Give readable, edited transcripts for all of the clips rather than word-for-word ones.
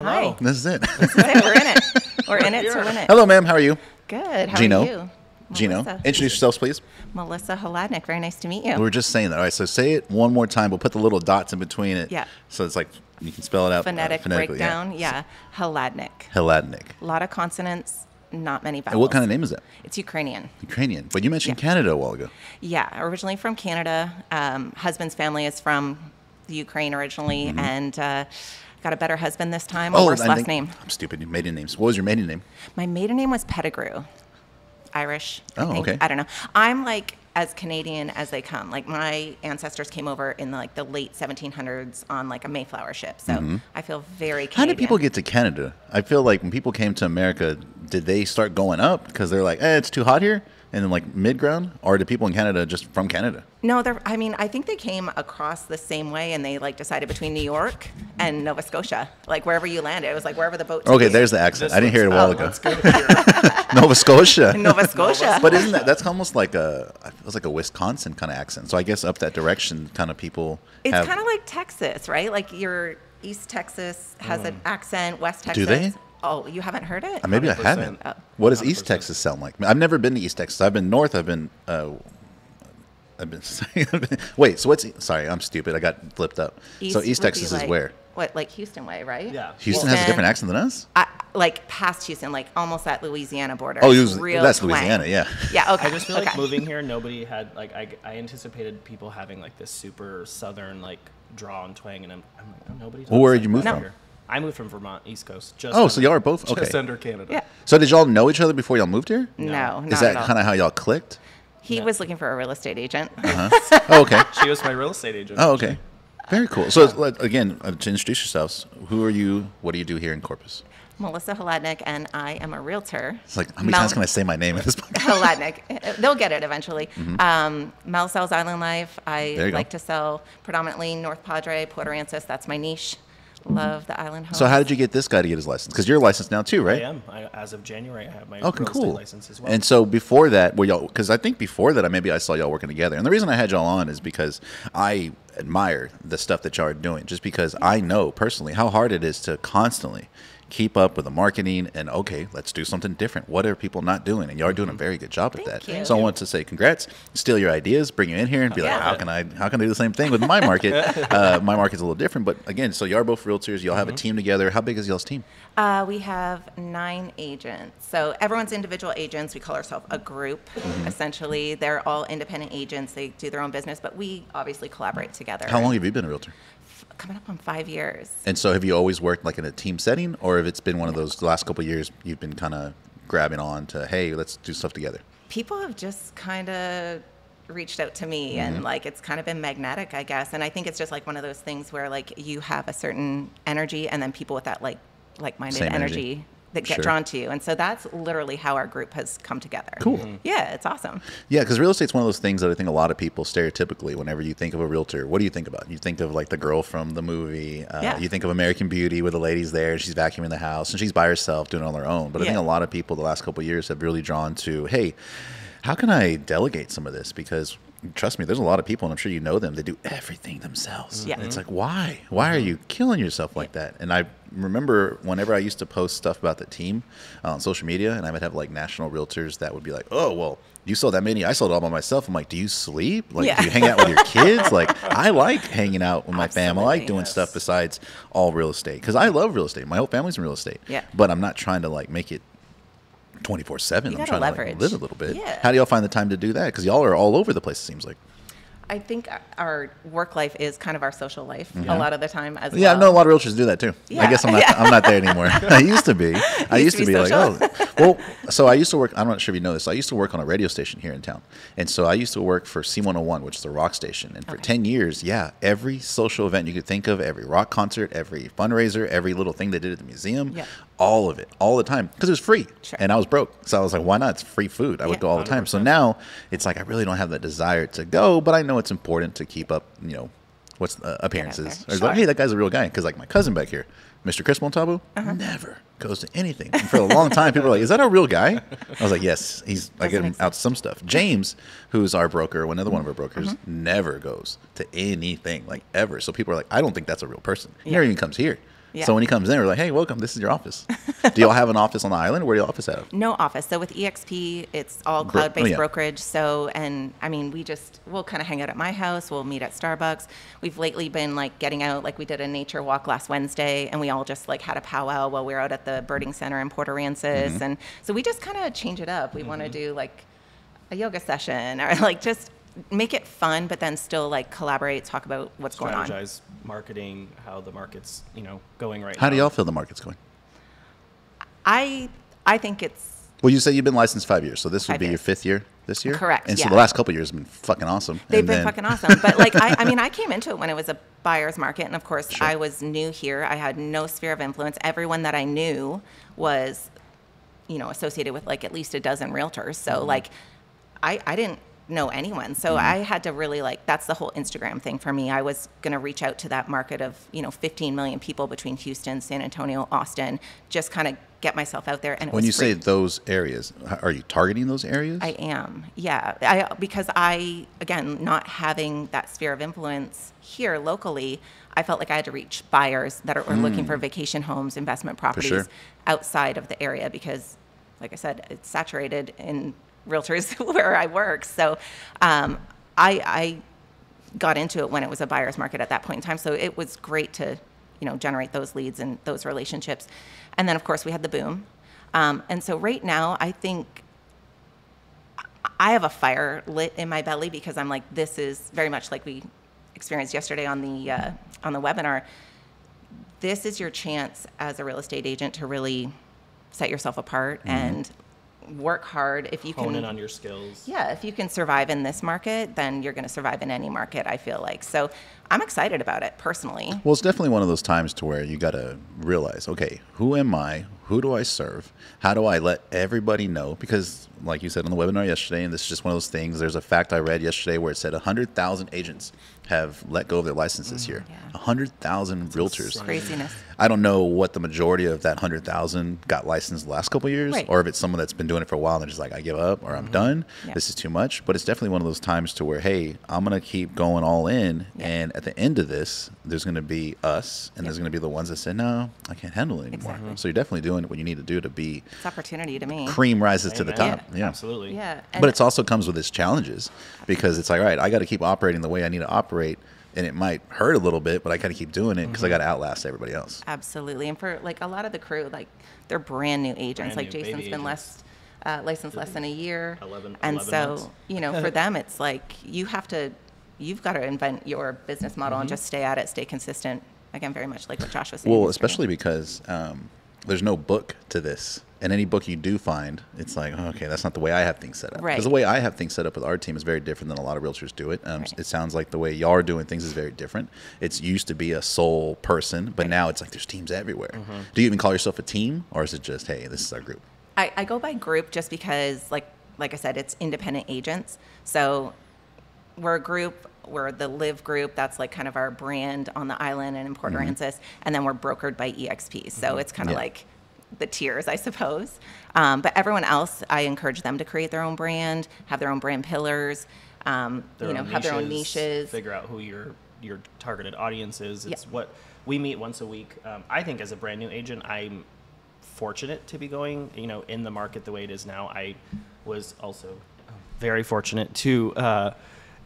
Hi. This is it. This is it. We're in it. We're in it to win it. Hello, ma'am. How are you? Good. How Gino. are you? Gino. Melissa. Introduce yourselves, please. Melissa Hladyniuk. Very nice to meet you. We were just saying that. All right, so say it one more time. We'll put the little dots in between it. Yeah. So it's like you can spell it out phonetically. Breakdown. Yeah. Hladyniuk. Hladyniuk. A lot of consonants, not many vowels. And what kind of name is that? It's Ukrainian. Ukrainian. But you mentioned Canada a while ago. Yeah. Originally from Canada. Husband's family is from the Ukraine originally, and got a better husband this time. A worse last name. I'm stupid. Maiden names. What was your maiden name? My maiden name was Pettigrew. Irish. I think. Okay. I don't know. I'm like as Canadian as they come. Like my ancestors came over in the late 1700s on like a Mayflower ship. So I feel very Canadian. How did people get to Canada? I feel like when people came to America, did they start going up because they're like, it's too hot here? And then like mid-ground? Or did people in Canada just from Canada? No, I think they came across the same way, and they like decided between New York and Nova Scotia, like wherever you landed. It was like wherever the boat. Okay, there's the accent. I didn't hear it a while ago. Let's go here. Nova Scotia. Nova Scotia. But isn't that's almost like it was like a Wisconsin kind of accent. So I guess up that direction, kind of people. It's kind of like Texas, right? Like your East Texas has an accent. West Texas. Do they? Oh, you haven't heard it? Maybe I 100%. haven't. What does 100%. East Texas sound like? I've never been to East Texas. I've been north. I've been. Wait. So what's? Sorry, I'm stupid. I got flipped up. So East would be Texas is like- where? What, like Houston way, right? Yeah. Houston has a different accent than us. Like past Houston, like almost that Louisiana border. Oh, Real that's twang. Louisiana. Yeah. Yeah. Okay. I just feel like okay. moving here, nobody had like I anticipated people having like this super southern like draw and twang, and I'm like, oh, nobody. Well, where talks did you like move that from? here. I moved from Vermont, East Coast. Just Oh, so y'all are both okay. just under Canada. Yeah. So did y'all know each other before y'all moved here? No, not Is that at all. kind of how y'all clicked? He was looking for a real estate agent. Oh, okay. She was my real estate agent. Oh, okay. Very cool. So again, to introduce yourselves, who are you? What do you do here in Corpus? Melissa Hladyniuk, and I am a realtor. It's like, how many times can I say my name in this podcast? Hladyniuk. They'll get it eventually. Mel sells Island Life. There you I go. like to sell predominantly North Padre, Puerto Aransas. That's my niche. Love the island home. So how did you get this guy to get his license? Because you're licensed now too, right? I am. As of January, I have my Okay, real cool. estate license as well. And so before that, were y'all? Because I think before that, maybe I saw y'all working together. And the reason I had y'all on is because I admire the stuff that y'all are doing. Just because I know personally how hard it is to constantly keep up with the marketing and let's do something different. What are people not doing? And y'all are doing a very good job at that. Thank you. So I want to say congrats, steal your ideas, bring you in here and be like, Yeah. how can I do the same thing with my market? My market's a little different, but again, so y'all are both realtors. Y'all have a team together. How big is y'all's team? We have 9 agents. So everyone's individual agents. We call ourselves a group, essentially. They're all independent agents. They do their own business, but we obviously collaborate together. How long have you been a realtor? Coming up on 5 years. And so have you always worked like in a team setting, or if it's been one of those the last couple of years you've been kind of grabbing on to, hey, let's do stuff together? People have just kind of reached out to me, and like it's kind of been magnetic, I guess. And I think it's just like one of those things where like you have a certain energy, and then people with that like-minded Same energy that get Sure. drawn to you. And so that's literally how our group has come together. Cool. Yeah, it's awesome. Yeah, because real estate's one of those things that I think a lot of people stereotypically, whenever you think of a realtor, what do you think about? You think of like the girl from the movie. Yeah. You think of American Beauty where the lady's there, she's vacuuming the house, and she's by herself doing it on her own. But I think Yeah. a lot of people the last couple of years have really drawn to, hey, how can I delegate some of this? Because trust me, there's a lot of people, and I'm sure you know them, that do everything themselves. Yeah. And it's like, why? Why are you killing yourself like that? And I remember whenever I used to post stuff about the team on social media, and I would have like national realtors that would be like, oh, well, you sold that many. I sold it all by myself. I'm like, do you sleep? Like, Yeah. do you hang out with your kids? Like, I like hanging out with my family. I like Absolutely. doing Yes. stuff besides all real estate. Because I love real estate. My whole family's in real estate. Yeah. But I'm not trying to like make it 24/7. You I'm gotta trying to like, leverage. live a little bit. Yeah. How do y'all find the time to do that? Because y'all are all over the place, it seems like. I think our work life is kind of our social life a lot of the time as well. Yeah, I know a lot of realtors do that too. I Yeah. guess I'm not there anymore. I used to be. I used to be like, social. oh, well, so I used to work, I'm not sure if you know this, I used to work on a radio station here in town. And so I used to work for C101, which is a rock station. And for 10 years, every social event you could think of, every rock concert, every fundraiser, every little thing they did at the museum, Yeah. all of it, all the time, because it was free. Sure. And I was broke. So I was like, why not? It's free food. I would Yeah. go all the time. So now it's like, I really don't have that desire to go, but I know it's important to keep up, appearances. there. Or like, Sure. hey, that guy's a real guy. Because like my cousin back here, Mr. Chris Montalvo, never goes to anything. And for a long time, people were like, is that a real guy? I was like, yes. I get him out to some stuff. James, who's our broker, another one of our brokers, never goes to anything, like ever. So people are like, I don't think that's a real person. He never even comes here. Yeah. So when he comes in, we're like, hey, welcome. This is your office. Do y'all have an office on the island? Where do your office at? No office. So with EXP, it's all cloud-based yeah. brokerage. So, and I mean, we'll kind of hang out at my house. We'll meet at Starbucks. We've lately been like getting out, like we did a nature walk last Wednesday, and we all just like had a powwow while we were out at the birding center in Port Aransas. And so we just kind of change it up. We want to do like a yoga session or like just make it fun, but then still like collaborate, talk about what's going on. Strategize marketing, how the market's, going right now. How do y'all feel the market's going? I think it's Well, you said you've been licensed 5 years, so this would 5 be your years. 5th year this year? Correct, And so yeah. the last couple of years have been fucking awesome. they've And been then- fucking awesome. But like I mean, I came into it when it was a buyer's market, and of course Sure. I was new here. I had no sphere of influence. Everyone that I knew was, associated with like at least a dozen realtors. So like I didn't know anyone. So I had to really that's the whole Instagram thing for me. I was going to reach out to that market of, 15 million people between Houston, San Antonio, Austin, just kind of get myself out there. And it When was you say free. those areas, are you targeting those areas? I am, yeah. Because again, not having that sphere of influence here locally, I felt like I had to reach buyers that are looking for vacation homes, investment properties sure. outside of the area because, like I said, it's saturated in realtors where I work. So I got into it when it was a buyer's market at that point in time. So it was great to, generate those leads and those relationships. And then, of course, we had the boom. And so right now, I think I have a fire lit in my belly because I'm like, this is very much like we experienced yesterday on the webinar. This is your chance as a real estate agent to really set yourself apart and work hard. If you Hone can in on your skills. Yeah, if you can survive in this market, then you're going to survive in any market, I feel like. So I'm excited about it personally. Well, it's definitely one of those times to where you got to realize, okay, who am I? Who do I serve? How do I let everybody know? Because like you said on the webinar yesterday, and this is just one of those things, there's a fact I read yesterday where it said 100,000 agents have let go of their license this year. Yeah. 100,000 realtors. insane. Craziness. I don't know what the majority of that 100,000 got licensed the last couple of years, Right. or if it's someone that's been doing it for a while and they're just like, I give up or I'm done. Yeah. This is too much. But it's definitely one of those times to where, hey, I'm going to keep going all in. Yeah. And at the end of this, there's going to be us and there's going to be the ones that say, no, I can't handle it anymore. Exactly. So you're definitely doing what you need to do to be It's opportunity to me. cream rises to the Amen. top. Yeah. Absolutely. Yeah. But it also comes with its challenges because it's like, all right, I got to keep operating the way I need to operate. And it might hurt a little bit, but I got to keep doing it because I got to outlast everybody else. Absolutely. And for like a lot of the crew, like they're brand new agents. Brand Like new Jason's baby been agents. licensed less than a year. 11 and so, months. for them, it's like you've got to invent your business model and just stay at it, stay consistent. Again, very much like what Josh was saying. Well, yesterday. especially because there's no book to this. And any book you do find, it's like, oh, okay, that's not the way I have things set up. Right. Because the way I have things set up with our team is very different than a lot of realtors do it. Right. It sounds like the way y'all are doing things is very different. It's used to be a sole person, but now it's like there's teams everywhere. Do you even call yourself a team, or is it just, hey, this is our group? I go by group just because, like I said, it's independent agents. So we're a group. We're the Live group. That's like kind of our brand on the island and in Port Aransas. And then we're brokered by EXP. So it's kind of Yeah. like the tiers, I suppose. But everyone else, I encourage them to create their own brand, have their own brand pillars, have their own niches. Figure out who your targeted audience is. It's Yeah. what we meet once a week. I think as a brand new agent, I'm fortunate to be going, in the market the way it is now. I was also very fortunate to,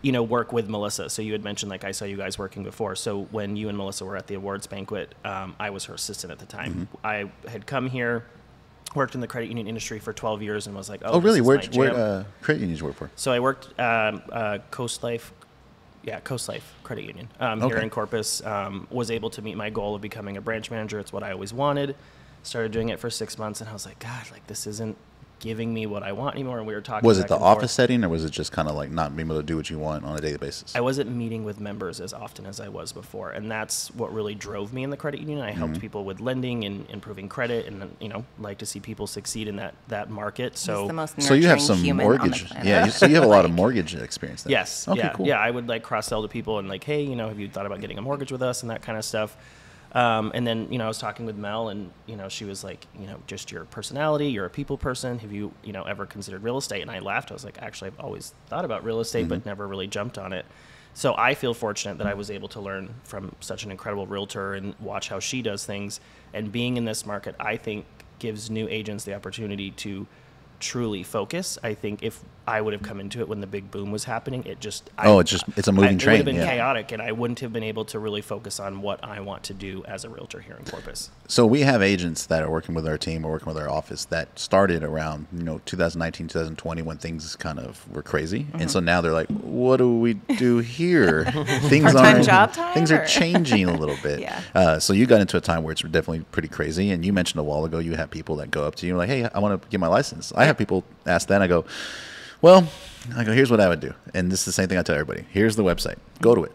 work with Melissa. So you had mentioned, like, I saw you guys working before. So when you and Melissa were at the awards banquet, I was her assistant at the time. I had come here, worked in the credit union industry for 12 years and was like, Oh, really? This is my Where jam. credit unions you work for? So I worked Coast Life Credit Union here Okay. in Corpus. Was able to meet my goal of becoming a branch manager. It's what I always wanted. Started doing it for 6 months, and I was like, God, like this isn't giving me what I want anymore. And we were talking. Was it back the and forth. office setting, or was it just kind of like not being able to do what you want on a daily basis? I wasn't meeting with members as often as I was before, and that's what really drove me in the credit union. I helped people with lending and improving credit, and like to see people succeed in that market. He's So the most So you have nurturing some human on the mortgage, planet. yeah. So you have a lot of mortgage experience. Then. yes, Okay, yeah, cool. yeah. I would like cross sell to people and like, hey, have you thought about getting a mortgage with us and that kind of stuff. And then, I was talking with Mel and, she was like, just your personality, you're a people person. Have you, ever considered real estate? And I laughed. I was like, actually, I've always thought about real estate, but never really jumped on it. So I feel fortunate that I was able to learn from such an incredible realtor and watch how she does things. And being in this market, I think, gives new agents the opportunity to truly focus. I think if I would have come into it when the big boom was happening, it's a moving train. It would have been yeah. chaotic, and I wouldn't have been able to really focus on what I want to do as a realtor here in Corpus. So we have agents that are working with our team or working with our office that started around 2019, 2020 when things kind of were crazy, and so now they're like, what do we do here? Things Part-time job time, things are or? changing a little bit. Yeah. So you got into a time where it's definitely pretty crazy, and you mentioned a while ago you have people that go up to you like, hey, I want to get my license. I have people ask that, and I go, well, here's what I would do. And this is the same thing I tell everybody. Here's the website. Go to it.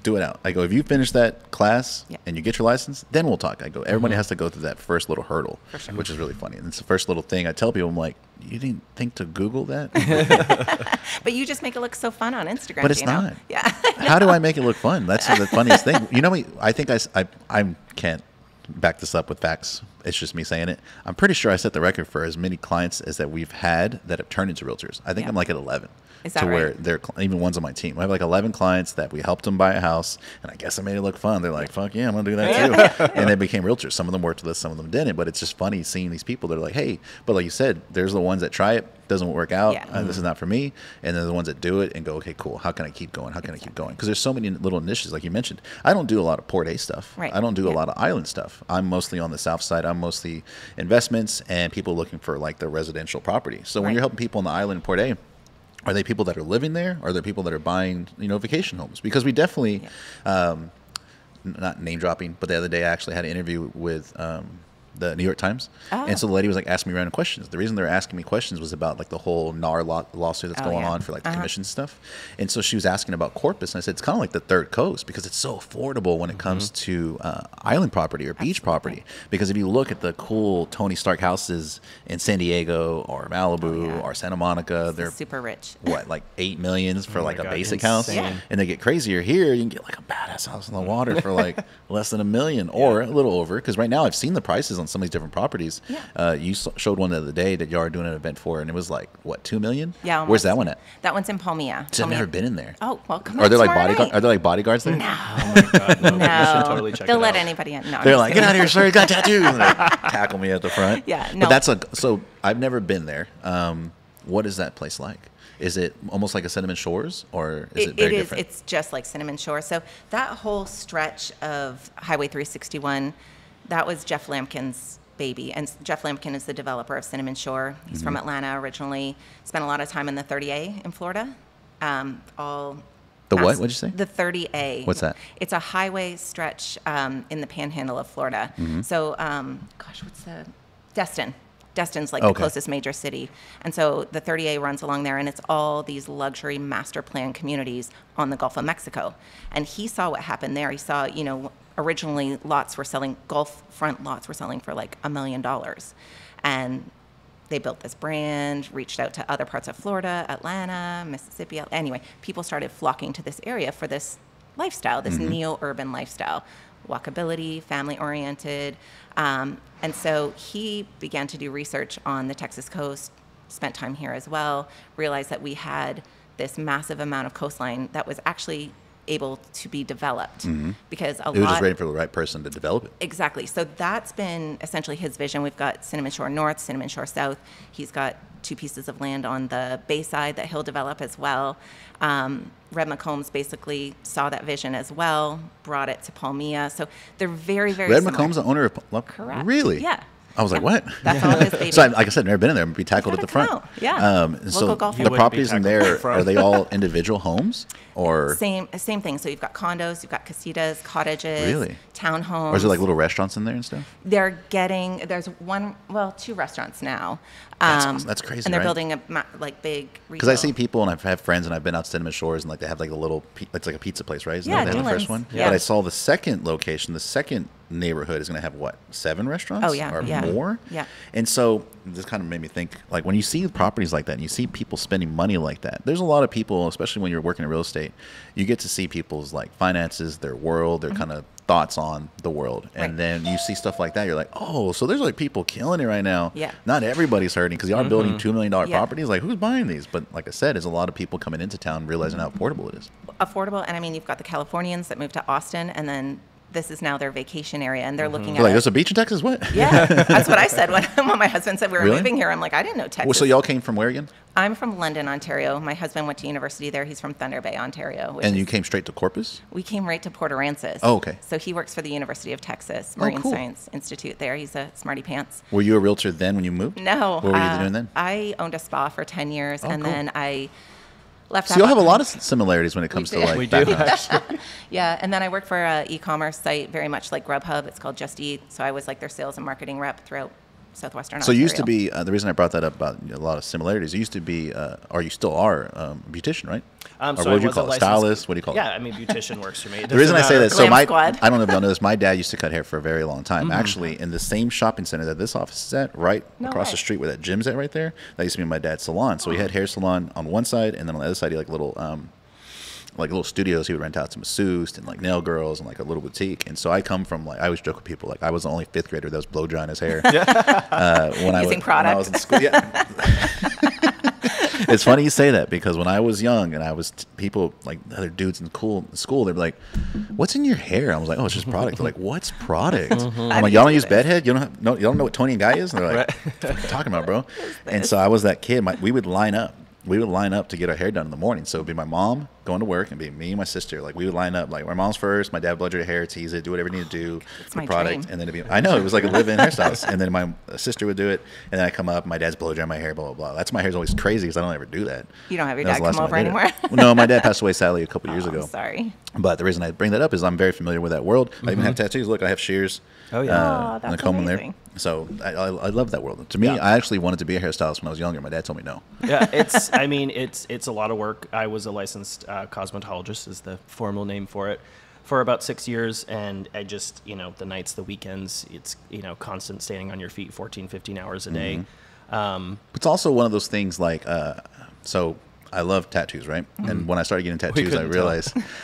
Do it out. I go, if you finish that class and you get your license, then we'll talk. I go, everybody has to go through that first little hurdle, which is really funny. And it's the first little thing I tell people. I'm like, you didn't think to Google that? But you just make it look so fun on Instagram. But it's not. Yeah. How do I make it look fun? That's the funniest thing. You know, I think I can't back this up with facts. It's just me saying it. I'm pretty sure I set the record for as many clients as that we've had that have turned into realtors. I think I'm like at 11. Is that to right? where they're even ones on my team. I have like 11 clients that we helped them buy a house, and I guess I made it look fun. They're like, "Fuck yeah, I'm gonna do that too." And they became realtors. Some of them worked with us, some of them didn't. But it's just funny seeing these people. They're like, "Hey," but like you said, there's the ones that try it, doesn't work out. Yeah. This is not for me. And then the ones that do it and go, "Okay, cool. How can I keep going? How can I keep going?" Because there's so many little niches, like you mentioned. I don't do a lot of Port A stuff. Right. I don't do a lot of island stuff. I'm mostly on the south side. I'm mostly investments and people looking for like the residential property. So when you're helping people on the island in Port A, are they people that are living there? Or are there people that are buying, vacation homes? Because we definitely, not name dropping, but the other day I actually had an interview with the New York Times. Oh. And so the lady was like asking me random questions. The reason they're asking me questions was about like the whole NAR lawsuit that's going on for like the commission stuff. And so she was asking about Corpus. And I said, it's kind of like the third coast because it's so affordable when it comes to island property or beach property. Because if you look at the cool Tony Stark houses in San Diego or Malibu or Santa Monica, they're super rich. What, like $8 million for like a God, basic insane. house? And they get crazier here. You can get like a badass house on the water for like less than $1 million or a little over. Because right now I've seen the prices on some of these different properties. You showed one the other day that you are doing an event for, and it was like what, $2 million? Yeah. Where's that one at? That one's in Palmilla. I've never been in there. Oh well, come on. Are there like tomorrow bodyguards? night. Are there like bodyguards there? No. Oh my God, no. No. You should totally check They'll it let out. anybody in. No, I'm They're just like, kidding. get out of here, sir! You got tattoos. And they tackle me at the front. Yeah, no. But that's so I've never been there. What is that place like? Is it almost like a Cinnamon Shores, or is it very different? It's just like Cinnamon Shores. So that whole stretch of Highway 361, that was Jeff Lampkin's baby. And Jeff Lampkin is the developer of Cinnamon Shore. He's from Atlanta originally. Spent a lot of time in the 30A in Florida. The what? What'd you say? The 30A. What's that? It's a highway stretch in the panhandle of Florida. So, what's the... Destin. Destin's like the closest major city. And so the 30A runs along there, and it's all these luxury master plan communities on the Gulf of Mexico. And he saw what happened there. He saw, originally Gulf front lots were selling for like $1 million. And they built this brand, reached out to other parts of Florida, Atlanta, Mississippi. Anyway, people started flocking to this area for this lifestyle, this neo-urban lifestyle. Walkability, family-oriented. And so he began to do research on the Texas coast, spent time here as well, realized that we had this massive amount of coastline that was actually able to be developed because it was just waiting for the right person to develop it. Exactly. So that's been essentially his vision. We've got Cinnamon Shore North, Cinnamon Shore South. He's got 2 pieces of land on the bay side that he'll develop as well. Red McCombs basically saw that vision as well, brought it to Palmilla. So they're very, very Red similar. McComb's the owner of Correct. Really? Yeah. I was like, what? That's all his baby. So, like I said, I've never been in there. Be tackled at the front. Yeah. So Local golf the course. properties in You wouldn't be there, tackled are they all individual homes? Or Same thing. So you've got condos, you've got casitas, cottages, Really? townhomes. Or is there like little restaurants in there and stuff? There's 2 restaurants now. That's awesome. That's crazy, And they're right? building a big retail. Because I see people, and I've had friends, and I've been out to Cinnamon Shores, and like they have like a little, it's like a pizza place, right? Isn't Yeah, that the Newlands. first one? Yeah. But I saw the second location, the second neighborhood is going to have what, 7 restaurants? Oh, yeah, or yeah. more. Yeah. And so this kind of made me think, like, when you see properties like that and you see people spending money like that, there's a lot of people, especially when you're working in real estate, you get to see people's like finances, their world, their kind of thoughts on the world. And then you see stuff like that, you're like, oh, so there's like people killing it right now. Yeah. Not everybody's hurting because you are building $2 million properties. Like, who's buying these? But like I said, there's a lot of people coming into town realizing how affordable it is. Affordable, and I mean, you've got the Californians that moved to Austin, and then this is now their vacation area, and they're looking at Like, it. there's a beach in Texas? What? Yeah, that's what I said when my husband said we were Really? moving here. I'm like, I didn't know Texas. Well, so y'all came from where again? I'm from London, Ontario. My husband went to university there. He's from Thunder Bay, Ontario. And you came straight to Corpus? We came right to Port Aransas. Oh, okay. So he works for the University of Texas Marine cool. Science Institute there. He's a smarty pants. Were you a realtor then when you moved? No. What were you doing then? I owned a spa for 10 years, and cool. then I left. So you'll have a lot of similarities when it comes to do. like We do, background. actually. Yeah, and then I worked for an e-commerce site, very much like Grubhub. It's called Just Eat. So I was like their sales and marketing rep throughout Southwestern So Ontario. you used to be, the reason I brought that up about a lot of similarities, you used to be, or you still are, a beautician, right? Or So what I would you was call a it? licensed- Stylist? What do you call Yeah, it? I mean, beautician works for me. It The reason I doesn't say that, matter. so Glam squad. I don't know if y'all know this, my dad used to cut hair for a very long time. Actually, in the same shopping center that this office is at, right No across way. the street where that gym's at right there, that used to be my dad's salon. So he had hair salon on one side, and then on the other side, he had like little studios he would rent out to masseuse and like nail girls and like a little boutique. And so I come from like, I always joke with people, like I was the only 5th grader that was blow drying his hair. When I was in school. Yeah. It's funny you say that because when I was young and I was people like other dudes in school, they'd be like, "What's in your hair?" I was like, "Oh, it's just product." They're like, "What's product?" I'm like, "Y'all don't use bedhead? You don't know what Tony and Guy is?" And they're like, "What are you talking about, bro?" And so I was that kid. We would line up. We would line up to get our hair done in the morning. So it'd be my mom going to work and be me and my sister. Like we would line up. Like my mom's first, my dad blow dry your hair, tease it, do whatever you need to do. It's The my product, dream. and then it'd be. I know it was like a live-in hairstylist. And then my sister would do it, and then I come up. My dad's blow dry my hair, blah blah blah. That's my hair's always crazy because I don't ever do that. You don't have your That was dad the last come time over I did it. anymore? Well, no, my dad passed away sadly a couple years Oh, ago. I'm sorry. But the reason I bring that up is I'm very familiar with that world. I even have tattoos. Look, I have shears. Oh, yeah. Oh, and a that's comb in there. amazing. So I love that world. To me, Yeah. I actually wanted to be a hairstylist when I was younger. My dad told me no. Yeah, it's a lot of work. I was a licensed cosmetologist, is the formal name for it, for about 6 years. And I just, the nights, the weekends, it's, constant standing on your feet 14, 15 hours a day. It's also one of those things like, so I love tattoos, right? And when I started getting tattoos,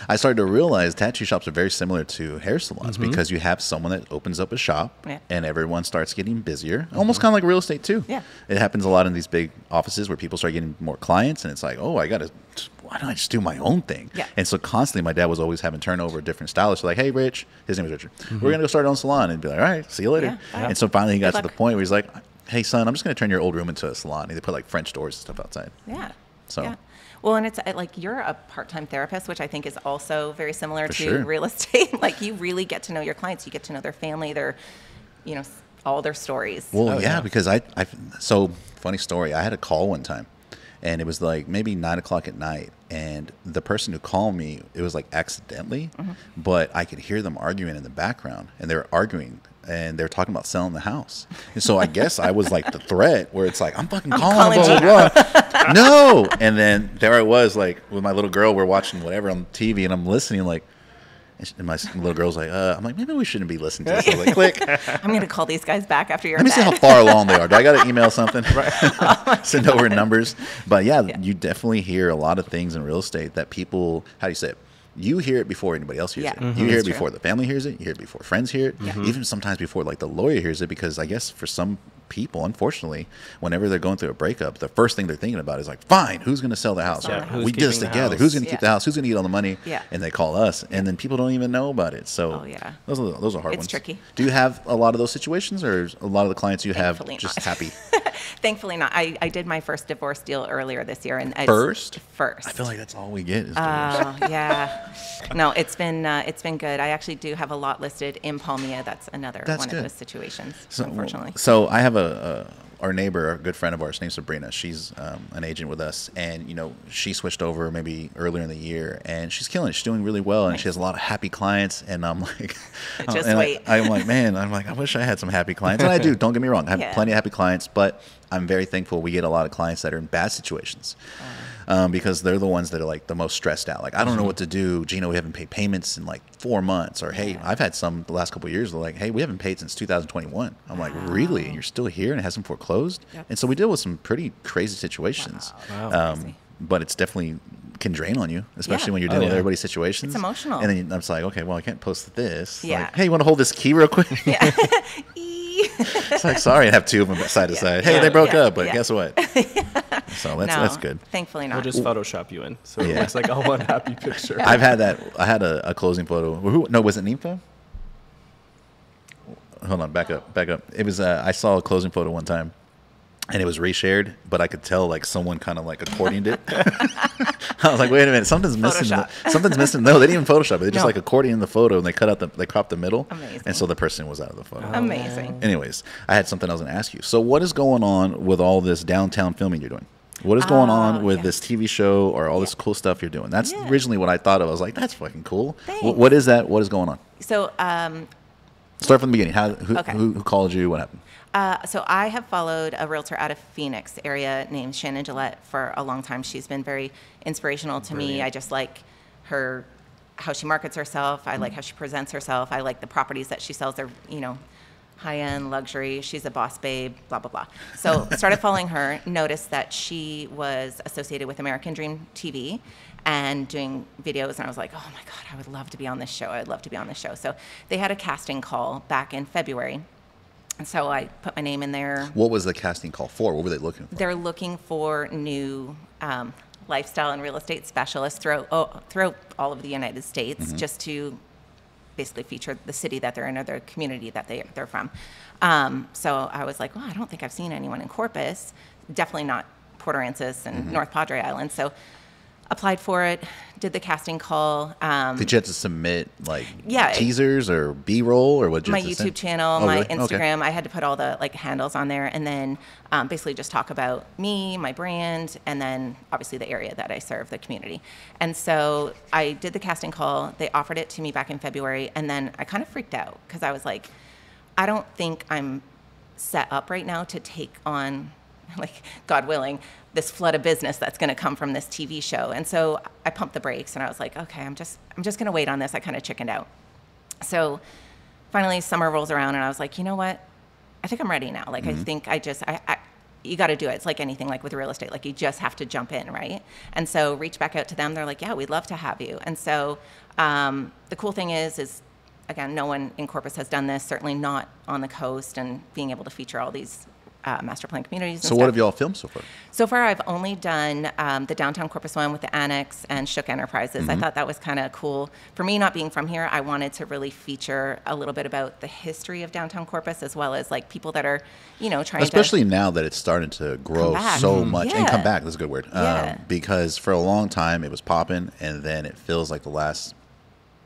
I started to realize tattoo shops are very similar to hair salons because you have someone that opens up a shop and everyone starts getting busier, almost kind of like real estate too. Yeah. It happens a lot in these big offices where people start getting more clients and it's like, oh, why don't I just do my own thing? Yeah. And so constantly my dad was always having turnover, different stylists. Like, hey, Rich, his name was Richard. We're going to go start our own salon and be like, all right, see you later. Yeah. And so finally he got Good to the luck. point where he's like, hey, son, I'm just going to turn your old room into a salon. And they put like French doors and stuff outside. Yeah. So- Yeah. Well, and it's like you're a part-time therapist, which I think is also very similar For to sure. real estate. Like you really get to know your clients. You get to know their family, all their stories. Well, yeah, because so funny story. I had a call one time, and it was like maybe 9 o'clock at night, and the person who called me, it was like accidentally, but I could hear them arguing in the background, and they were arguing, and they were talking about selling the house. And so I guess I was like the threat, where it's like I'm fucking calling, calling blah blah blah. No, and then there I was, like with my little girl, we're watching whatever on TV, and I'm listening, like. And my little girl's like, I'm like, maybe we shouldn't be listening to this. I was like, click. I'm going to call these guys back after you're Let me in see how bed. far along they are. Do I got to email something? Send over numbers. But yeah, you definitely hear a lot of things in real estate that people, how do you say it? You hear it before anybody else hears Yeah. it. Mhm. You hear it That's before true. the family hears it. You hear it before friends hear it. Even sometimes before like the lawyer hears it, because I guess for some people, unfortunately, whenever they're going through a breakup, the first thing they're thinking about is like, fine, who's going to sell the house? Yeah, Or, who's we did this keeping the together. house? Who's going to keep Yeah. the house? Who's going to eat all the money? Yeah. And they call us, and then people don't even know about it. So Oh, yeah. those are hard It's ones. tricky. Do you have a lot of those situations, or is a lot of the clients you have Thankfully just not. happy? Thankfully not. I did my first divorce deal earlier this year. And First? First. I feel like that's all we get is divorce. Oh, yeah. No, it's been good. I actually do have a lot listed in Palmia. That's another That's one good. of those situations, unfortunately. So I have our neighbor, a good friend of ours named Sabrina. She's an agent with us, and she switched over maybe earlier in the year, and she's killing it. She's doing really well, and Nice. she has a lot of happy clients. And I'm like, Just and wait. I'm like, man, I wish I had some happy clients, and I do. Don't get me wrong, I have Yeah. plenty of happy clients, but I'm very thankful we get a lot of clients that are in bad situations. because they're the ones that are like the most stressed out. Like, I don't know what to do. Gino, we haven't paid payments in like 4 months. Or, hey, I've had some the last couple of years. They're like, hey, we haven't paid since 2021. I'm like, really? And you're still here and it hasn't foreclosed? And so we deal with some pretty crazy situations. But it's definitely can drain on you, especially when you're dealing with everybody's situations. It's emotional. And then I'm just like, okay, well, I can't post this. Yeah. Like, hey, you want to hold this key real quick? Yeah. It's like, sorry, I have two of them side to side. Hey, they broke up, but guess what? So that's good. Thankfully not. We'll just Photoshop you in, so it looks like all one happy picture. I've had that. I had a closing photo. No, was it Nympho? Hold on, back up. It was. I saw a closing photo one time, and it was reshared, but I could tell like someone kind of like accordioned it. I was like, wait a minute, something's missing. Something's missing. No, they didn't even Photoshop it. They just like accordioned the photo and they cropped the middle. Amazing. And so the person was out of the photo. Amazing. Anyways, I had something I was going to ask you. So what is going on with all this downtown filming you're doing? What is going on with this TV show or all this cool stuff you're doing? That's originally what I thought of. I was like, that's fucking cool. What is that? What is going on? So, start from the beginning. Who called you? What happened? So I have followed a realtor out of Phoenix area named Shannon Gillette for a long time. She's been very inspirational to me. I just like how she markets herself. I like how she presents herself. I like the properties that she sells. They're, high-end luxury. She's a boss babe, blah, blah, blah. So started following her, noticed that she was associated with American Dream TV and doing videos. And I was like, oh my God, I would love to be on this show. I'd love to be on this show. So they had a casting call back in February. And so I put my name in there. What was the casting call for? What were they looking for? They're looking for new lifestyle and real estate specialists throughout all of the United States, just to basically feature the city that they're in or their community that they're from. So I was like, well, I don't think I've seen anyone in Corpus, definitely not Port Aransas and North Padre Island. So applied for it, did the casting call. Did you have to submit teasers or B-roll or what? My YouTube channel, my really? Instagram. Okay. I had to put all the handles on there, and then basically just talk about me, my brand, and then obviously the area that I serve, the community. And so I did the casting call. They offered it to me back in February, and then I kind of freaked out because I was like, I don't think I'm set up right now to take on, like, God willing, this flood of business that's going to come from this TV show. And so I pumped the brakes and I was like, okay, I'm just going to wait on this. I kind of chickened out. So finally summer rolls around and I was like, you know what? I think I'm ready now. Like, I think you got to do it. It's like anything, like with real estate, like you just have to jump in. Right. And so reach back out to them. They're like, yeah, we'd love to have you. And so the cool thing is again, no one in Corpus has done this, certainly not on the coast, and being able to feature all these master plan communities. So what have y'all filmed so far? So far, I've only done the downtown Corpus one with the Annex and Shook Enterprises. I thought that was kind of cool. For me, not being from here, I wanted to really feature a little bit about the history of downtown Corpus, as well as like people that are, trying Especially now that it's starting to grow so much and come back. That's a good word. Because for a long time it was popping, and then it feels like the last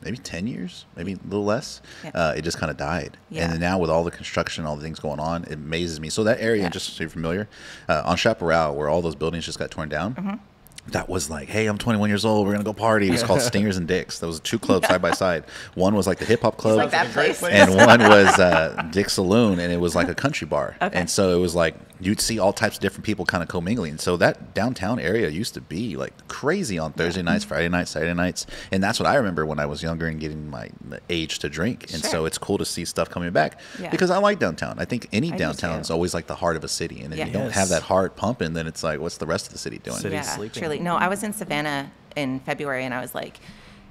maybe 10 years, maybe a little less, it just kind of died. And then now with all the construction, all the things going on, it amazes me. So that area, just so you're familiar, on Chaparral, where all those buildings just got torn down, that was like, hey, I'm 21 years old, we're going to go party. It was called Stingers and Dicks. There was two clubs side by side. One was like the hip hop club, like that place. and one was Dick's Saloon, and it was like a country bar. And so it was like, you'd see all types of different people kind of commingling. So that downtown area used to be like crazy on Thursday nights, Friday nights, Saturday nights. And that's what I remember when I was younger and getting my age to drink. And so it's cool to see stuff coming back because I like downtown. I think any downtown is always like the heart of a city. And if you don't have that heart pumping, then it's like, what's the rest of the city doing? City's sleeping. Truly. No, I was in Savannah in February and I was like,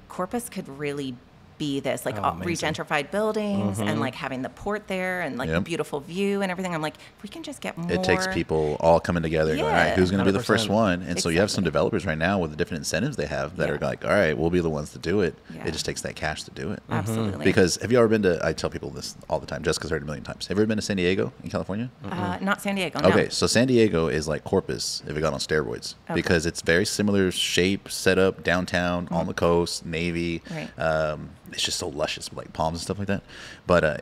Corpus could really be this, like regentrified buildings and like having the port there and like the beautiful view and everything. I'm like, if we can just get more. It takes people all coming together and going, all right, who's going to be the first one? And so you have some developers right now with the different incentives they have that are like, all right, we'll be the ones to do it. It just takes that cash to do it. Absolutely. Because have you ever been to, I tell people this all the time, Jessica's heard it a million times. Have you ever been to San Diego in California? Not San Diego, no. Okay, so San Diego is like Corpus if it got on steroids because it's very similar shape, setup, downtown, on the coast, Navy. It's just so luscious with like palms and stuff like that. But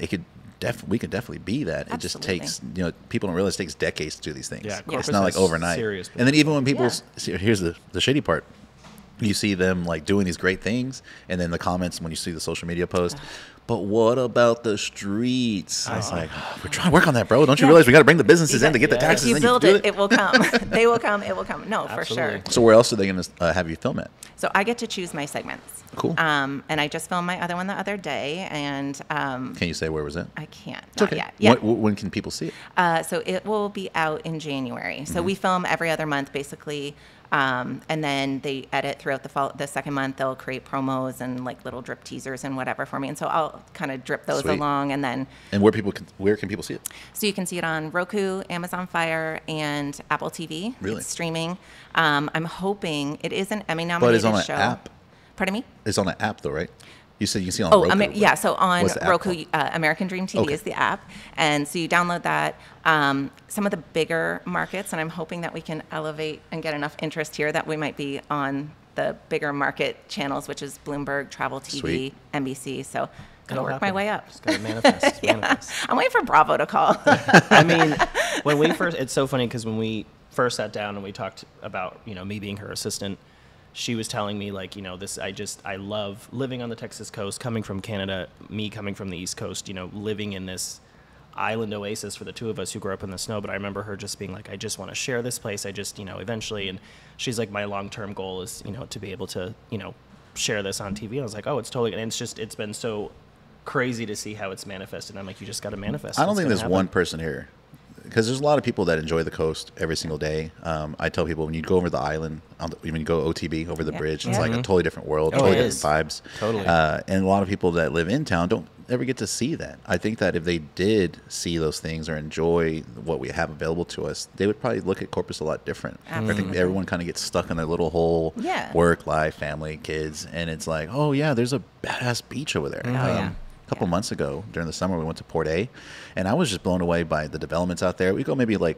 we could definitely be that. It just takes, people don't realize it takes decades to do these things. It's not like overnight. And then even when people, here's the shady part. You see them like doing these great things, and then the comments when you see the social media post, but what about the streets? I was like, oh, we're trying to work on that, bro. Don't you realize we got to bring the businesses in to get the taxes? If you and build do it, it will come. They will come. It will come. No, for sure. Absolutely. So where else are they going to have you film at? So I get to choose my segments. Cool. And I just filmed my other one the other day, and Can you say where was it? I can't. It's Not okay. yet. Yeah. When can people see it? So it will be out in January. So Mm-hmm. we film every other month, basically, and then they edit throughout the second month. They'll create promos and like little drip teasers and whatever for me, and so I'll kind of drip those Sweet. along, and then And where can people see it? so you can see it on Roku, Amazon Fire, and Apple TV. Really? It's streaming. I'm hoping it is an Emmy But nominated it's on an show. app. Pardon me? It's on an app though, right? You said you can see it on Roku. Yeah. So on What's the app Roku, called? American Dream TV Okay. is the app, and so you download that. Some of the bigger markets, and I'm hoping that we can elevate and get enough interest here that we might be on the bigger market channels, which is Bloomberg, Travel TV, Sweet. NBC. So gotta It'll work my happen. way up. Just gotta manifest. manifest. I'm waiting for Bravo to call. I mean, when we first, it's so funny because when we first sat down and we talked about, me being her assistant, she was telling me like, I love living on the Texas coast, coming from Canada, me coming from the East Coast, living in this island oasis for the two of us who grew up in the snow. But I remember her just being like, I just want to share this place. I just, eventually, and she's like, my long-term goal is, to be able to, share this on TV. And I was like, oh, it's totally, and it's been so crazy to see how it's manifested. And I'm like, you just got to manifest. I don't It's think gonna there's happen. one person here, because there's a lot of people that enjoy the coast every single day. I tell people when you go over the island, when you go OTB over the Yeah. bridge, it's Yeah. like a totally different world, Oh, totally it different is. vibes. Totally. And a lot of people that live in town don't ever get to see that. I think that if they did see those things or enjoy what we have available to us, they would probably look at Corpus a lot different. I think Absolutely. everyone kind of gets stuck in their little hole, Yeah. work, life, family, kids, and it's like, oh yeah, there's a badass beach over there. yeah. A couple months ago during the summer, we went to Port A, and I was just blown away by the developments out there. We go maybe like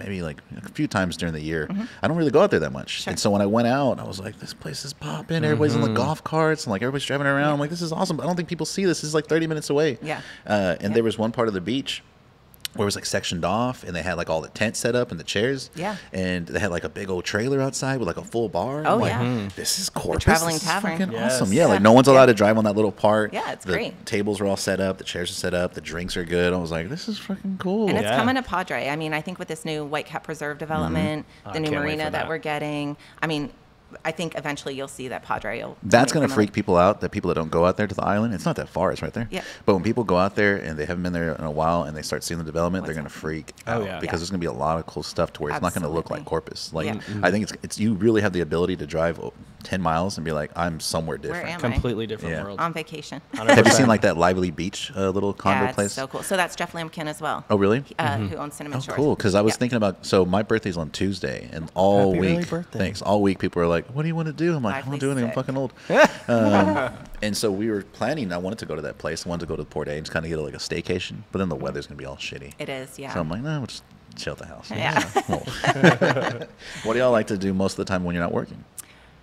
a few times during the year. I don't really go out there that much. Sure. And so when I went out, I was like, this place is popping. Everybody's on the golf carts and like everybody's driving around. I'm like, this is awesome. But I don't think people see this. This is like 30 minutes away. Yeah. And there was one part of the beach where it was like sectioned off, and they had like all the tents set up and the chairs. Yeah. And they had like a big old trailer outside with like a full bar. Oh, I'm like, yeah. this is Corpus. traveling This is tavern. fucking Yes. awesome. Yeah, like Yeah. no one's allowed Yeah. to drive on that little part. Yeah, it's the great. Tables are all set up. The chairs are set up. The drinks are good. I was like, this is fucking cool. And it's Yeah. coming to Padre. I mean, I think with this new Whitecap Preserve development, Oh, the I new can't wait marina for that that. we're getting, I mean, I think eventually you'll see that Padre will. That's going to come freak up. people out, that people that don't go out there to the island. It's not that far. It's right there. Yeah. But when people go out there and they haven't been there in a while and they start seeing the development, they're going What's to freak Oh, out yeah. because there's going to be a lot of cool stuff to where it's not going to look like Absolutely. Corpus. Like, Yeah. I think it's you really have the ability to drive 10 miles and be like, I'm somewhere Where different. am Completely different Yeah. world. I? On vacation. 100%. Have you seen like that Lively Beach little condo Yeah, it's place? so cool. So that's Jeff Lampkin as well. Oh, really? Who owns Cinnamon Oh, Shores. cool. Because I was Yeah. thinking about, so my birthday's on Tuesday, and all Happy early week, birthday. thanks, all week people are like, what do you want to do? I'm like, I don't Lively do anything. I'm sick. fucking old. And so we were planning, I wanted to go to that place. I wanted to go to Port A and just kind of get like a staycation, but then the weather's going to be all shitty. It is, yeah. So I'm like, no, we'll just chill at the house. Yeah. What do y'all like to do most of the time when you're not working?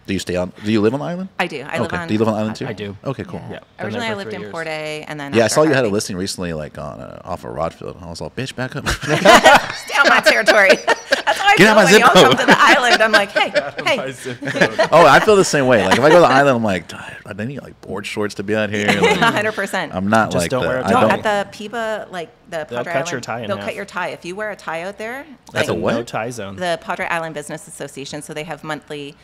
Do you stay on? Do you live on the island? I do. I live Okay. on. Do you live on the island too? I do. Okay, cool. Yeah. Yeah. Been Originally, there I for lived 3 in years. Port A, and then Yeah, I after saw you had a Harvey- listing recently, like on off of Rodfield. I was like, bitch, back up. Stay on my territory. That's how I Get feel out my when zip y'all come code. to the island. I'm like, hey. Oh, I feel the same way. Like if I go to the island, I'm like, I need like board shorts to be out here. Like, 100%. I'm not Just like don't the, wear a I No, don't. at the Piba, like the They'll Padre cut Island, your tie in they'll half. cut your tie. If you wear a tie out there, That's a like, what? No tie zone. the Padre Island Business Association, so they have monthly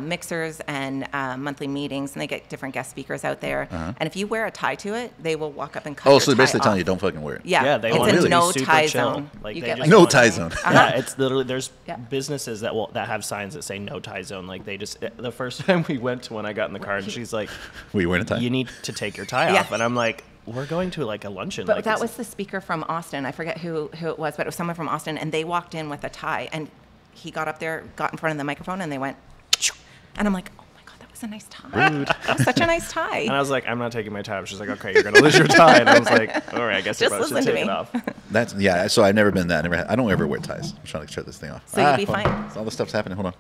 mixers and monthly meetings, and they get different guest speakers out there. And if you wear a tie to it, they will walk up and cut Oh, your so they're basically tie telling off. you don't fucking wear it. Yeah, Yeah, they it's want a it to be no super tie chill. zone. Like, You they get, just like, No want tie it. zone. Yeah, it's literally there's Yeah. businesses that have signs that say no tie zone. Like they just the first time we went to when I got in the car and she's like, Were you wearing a tie? you need to take your tie Yeah. off, and I'm like, we're going to like a luncheon. But like, that it's- was the speaker from Austin. I forget who it was, but it was someone from Austin, and they walked in with a tie, and he got up there, got in front of the microphone, and they went, "Choo." And I'm like, oh my God, that was a nice tie. That was such a nice tie. And I was like, I'm not taking my tie off. She's like, okay, you're gonna lose your tie. And I was like, all right, I guess I Just probably should listen to take me. it off. That's yeah. So I've never been that. I don't ever wear ties. I'm trying to shut this thing off. So you'll be hold on. fine. So all this stuff's happening. Hold on.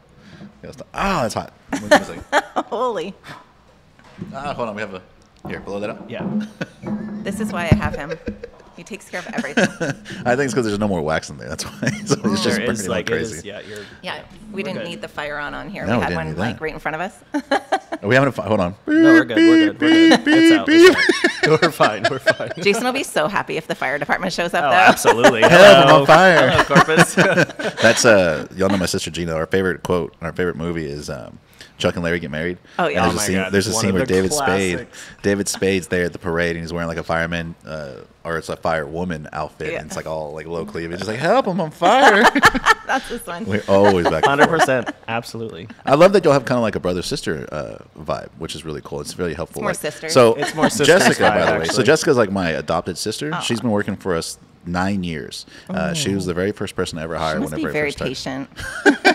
Yeah, that's hot. Wait a second. Holy. Hold on. We have a here. Blow that up. Yeah. This is why I have him. He takes care of everything. I think it's because there's no more wax in there. That's why. So it's just There burning is like like it crazy. is, yeah. You're Yeah, we We're didn't good. need the fire on here. No, we We had didn't one need like that. right in front of us. Are we having a hold on? No, we're good. We're good. We're good. It's out. It's out. We're fine. We're fine. Jason will be so happy if the fire department shows up, Oh, though. absolutely. Help, I'm on fire. Hello, Corpus. That's y'all know my sister Gina. Our favorite quote in our favorite movie is Chuck and Larry Get Married. Oh, yeah. And Oh, my God. there's a One scene of where the classics. David Spade's there at the parade, and he's wearing like a fireman, or it's a firewoman outfit, Yeah. and it's like all like low cleavage. It's like, help, I'm on fire. That's this one. We're always back and forth. 100%. Absolutely. I love that y'all have kind of like a brother-sister vibe, which is really cool. It's really helpful. more Like, sisters. So It's more sisters Jessica, vibe, by the way. So actually. Jessica's like my adopted sister. Oh. She's been working for us 9 years. She was the very first person to ever hire She must when I be very first started. patient.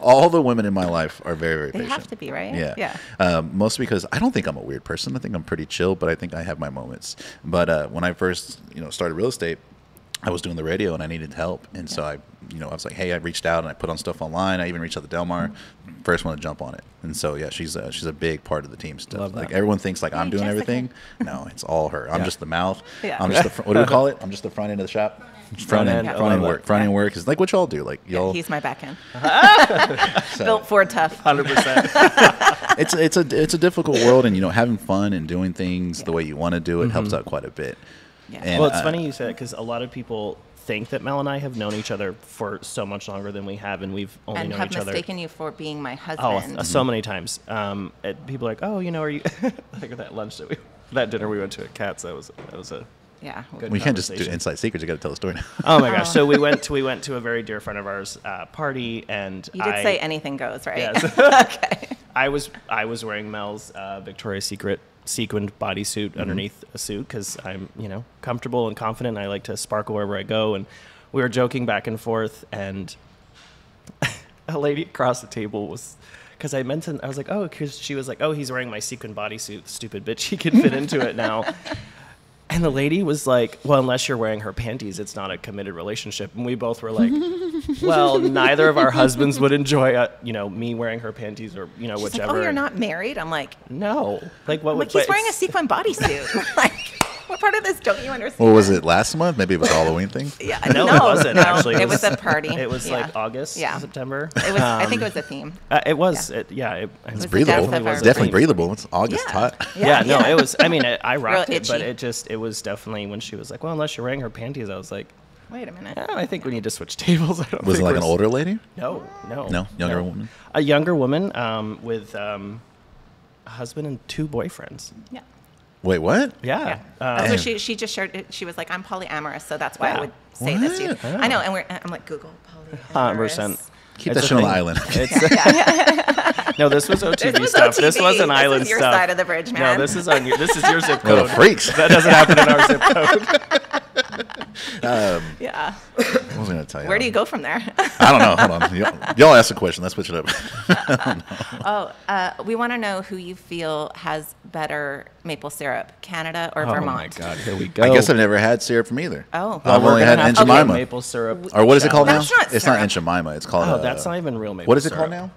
All the women in my life are very, very They patient. have to be, right? Yeah. Yeah. Mostly because I don't think I'm a weird person. I think I'm pretty chill, but I think I have my moments. But when I first, started real estate, I was doing the radio and I needed help. And so I was like, hey, I reached out and I put on stuff online. I even reached out to Delmar. First one to jump on it. And so, yeah, she's a big part of the team stuff. Love that. Like everyone thinks like I'm doing Jessica. everything. No, it's all her. I'm Yeah. just the mouth. Yeah. I'm just what do we call it? I'm just the front end of the shop. Front end I love work. that. Front end work is like what y'all do. Like Yeah, y'all. he's my back end. so- Built for tough. 100%. it's a difficult world, and having fun and doing things the way you want to do it helps out quite a bit. Yeah. And, Well, it's funny you said it because a lot of people think that Mel and I have known each other for so much longer than we have, and we've only And known have each other. mistaken you for being my Oh, husband. so many times. People are like, oh, are you like that lunch that dinner we went to at Katz? That was a Yeah. good we can't just do conversation. inside secrets. You got to tell the story now. Oh my gosh! So we went to a very dear friend of ours party, and You did say anything goes, right? Yes. Okay. I was wearing Mel's Victoria's Secret sequined bodysuit underneath a suit because I'm comfortable and confident. And I like to sparkle wherever I go, and we were joking back and forth, and a lady across the table was. Because I was like, oh, because she was like, oh, he's wearing my sequin bodysuit, stupid bitch. He can fit into it now. And the lady was like, well, unless you're wearing her panties, it's not a committed relationship. And we both were like, well, neither of our husbands would enjoy, me wearing her panties or, She's whichever. like, oh, you're not married? I'm like, No. Like, what I'm would like he's but wearing a it's- sequin bodysuit. Like, what part of this don't you understand? What was it last month? Maybe it was a Halloween thing. Yeah, No, it wasn't, actually. It was a party. It was Yeah. like August, Yeah. September. It was. I think it was a theme. It was. Yeah. It It's was the breathable. death of our It's definitely dream. breathable. It's August Yeah. hot. Yeah, no, it was. I mean, I rocked Real it, but itchy. it was definitely when she was like, well, unless you're wearing her panties, I was like, Wait a minute. I think we need to switch tables. I don't Was it think like we're an older lady? No. No? Younger woman? A younger woman with a husband and 2 boyfriends. Yeah. Wait, what? Yeah. That's Damn. what she just shared. She was like, I'm polyamorous, so that's why Yeah. I would say this to you. What? I know, and I'm like, Google polyamorous. 100%. Keep It's that a shit on the thing. island. It's, no, this was OTV was stuff. This OTV. wasn't This island was your stuff. side of the bridge, man. No, this is your zip Little code. freaks. That doesn't happen in our zip code. Yeah. What was I going to tell you? Where do you go from there? I don't know. Hold on. Y'all ask a question. Let's switch it up. We want to know who you feel has better maple syrup, Canada or Oh Vermont. my God, here we go. I guess I've never had syrup from either. Oh. I've We're only gonna had have Aunt to get Jemima. maple syrup. Or what is it called now? That's not It's not syrup. Aunt Jemima. It's called. Oh, that's not even real maple What is it syrup. called now?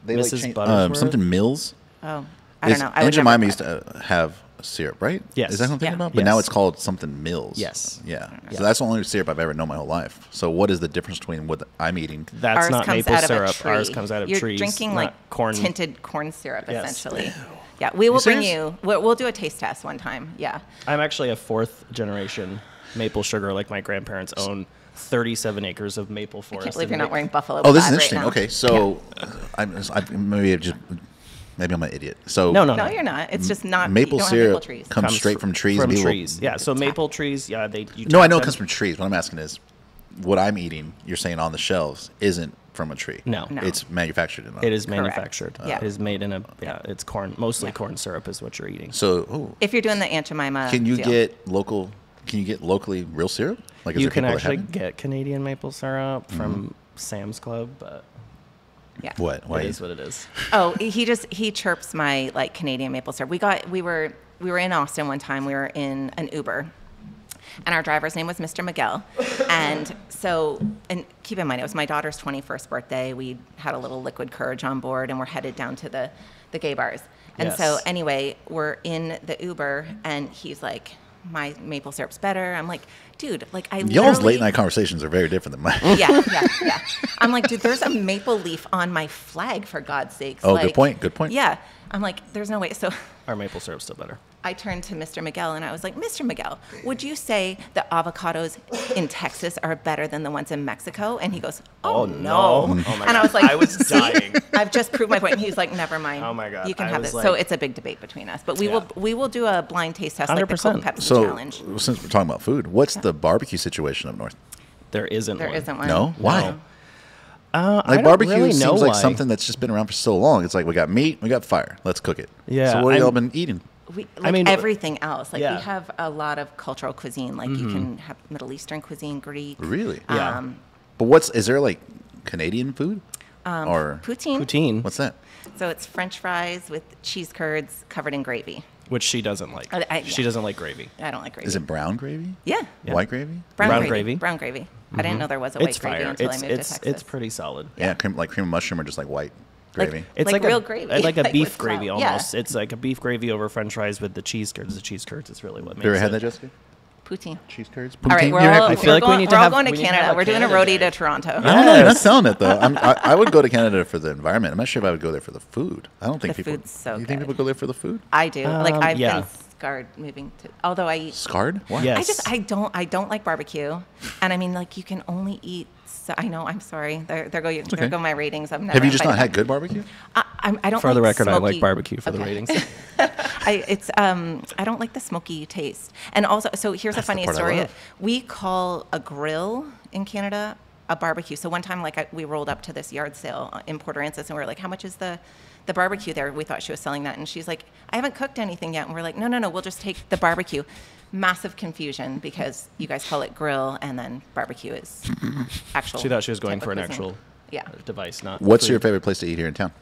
They Mrs. change- Buttersworth? something Mills. Oh, I don't know. I Aunt would Jemima never used to have syrup, right? Yes. Is that what I'm thinking Yeah. about? But now Yes. it's called something Mills. Yes. Yeah. Yeah. So that's the only syrup I've ever known my whole life. So what is the difference between what I'm eating? That's Ours not comes maple out of a syrup. tree. Ours comes out of You're trees. drinking not like corn. tinted corn syrup, Yes. essentially. Yeah, we will bring serious? you. We'll do a taste test one time. Yeah. I'm actually a 4th generation maple sugar. Like my grandparents own 37 acres of maple I forest. can't believe you're and not wearing buffalo. Oh, this is plaid right interesting. now. Okay, so maybe I'm an idiot. So No. No, you're not. It's just not. maple you don't syrup have maple trees. comes straight from trees. From and people- trees. Yeah. So maple trees. Yeah. No, I know it them. comes from trees. What I'm asking is, what I'm eating, you're saying on the shelves, isn't from a tree. No. No. It's manufactured in a. It is Correct. manufactured. Yeah. It is made in a. Yeah. It's corn. Mostly corn syrup is what you're eating. So, oh, If you're doing the Aunt Jemima, can you deal. get local? Can you get locally real syrup? Like, is You there can people that actually have it? get Canadian maple syrup from Sam's Club, but Yeah. What? Why? it is what it is. Oh, he chirps my like Canadian maple syrup. We were in Austin one time. We were in an Uber, and our driver's name was Mr. Miguel. And so, and keep in mind, it was my daughter's 21st birthday. We had a little liquid courage on board, and we're headed down to the gay bars. And so, Yes. anyway, we're in the Uber, and he's like, my maple syrup's better. I'm like, dude, like I Y'all's literally- late night conversations are very different than mine. yeah. I'm like, dude, there's a maple leaf on my flag, for God's sakes. Oh, like, good point. Yeah. I'm like, there's no way. So Our maple syrup's still better. I turned to Mr. Miguel and I was like, Mr. Miguel, would you say the avocados in Texas are better than the ones in Mexico? And he goes, oh, no. Oh, my And God. I was like, I was "See? dying. I've just proved my point. And he was like, never mind. Oh, my God. You can I have was this. So like- it's a big debate between us. But we Yeah. will do a blind taste test like the Coke 100%. Pepsi So, challenge. since we're talking about food, what's the barbecue situation up north? There isn't There one. isn't one. No? Why? No. I Like don't barbecue really know seems like why. something that's just been around for so long. It's like we got meat, we got fire. Let's cook it. Yeah, So what have I'm- y'all been eating? We, I like mean, everything else. Like yeah. we have a lot of cultural cuisine. Like you can have Middle Eastern cuisine, Greek. Really? Yeah. But is there like Canadian food? Or Poutine. Poutine, what's that? So it's French fries with cheese curds covered in gravy. which she doesn't like. She yeah. doesn't like gravy. I don't like gravy. Is it brown gravy? Yeah. Yeah. White gravy? Brown gravy? Brown gravy. I didn't know there was a white It's gravy fire. until I moved to Texas. It's pretty solid. Yeah, cream of mushroom or just like white gravy. It's Like like, real a, gravy, It's like a like beef with gravy flour. Yeah. almost. It's like a beef gravy over French fries with the cheese curds. The cheese curds is really what makes Have you ever it. had that, Jessica? Poutine. Cheese curds? All right, Poutine? we're You ever all, had I feel we're like we going, need to we're all have- going to we need to Canada. have a We're doing a Canada roadie day. to Toronto. I don't know. You're not Yes. selling it though. I would go to Canada for the environment. I'm not sure if I would go there for the food. I don't think The people. food's so You think good. people go there for the food? I do. Like I've yeah. been scarred moving to. Although I eat. Scarred? Why? Yes. I don't like barbecue, and I mean like you can only eat. So, I know. I'm sorry. There okay. go my ratings. I'm never. Have you just not invited had back. good barbecue? I don't. For the like record, I like smoky- barbecue for the Okay. ratings. I don't like the smoky taste. And also, so here's That's a the funny part I story. love. We call a grill in Canada a barbecue. So one time, we rolled up to this yard sale in Port Aransas, and we were like, "How much is the barbecue there?" We thought she was selling that, and she's like, "I haven't cooked anything yet." And we're like, "No, we'll just take the barbecue." Massive confusion because you guys call it grill, and then barbecue is actual. She thought she was going type for of an cuisine. actual Yeah, device, not What's food. your favorite place to eat here in town?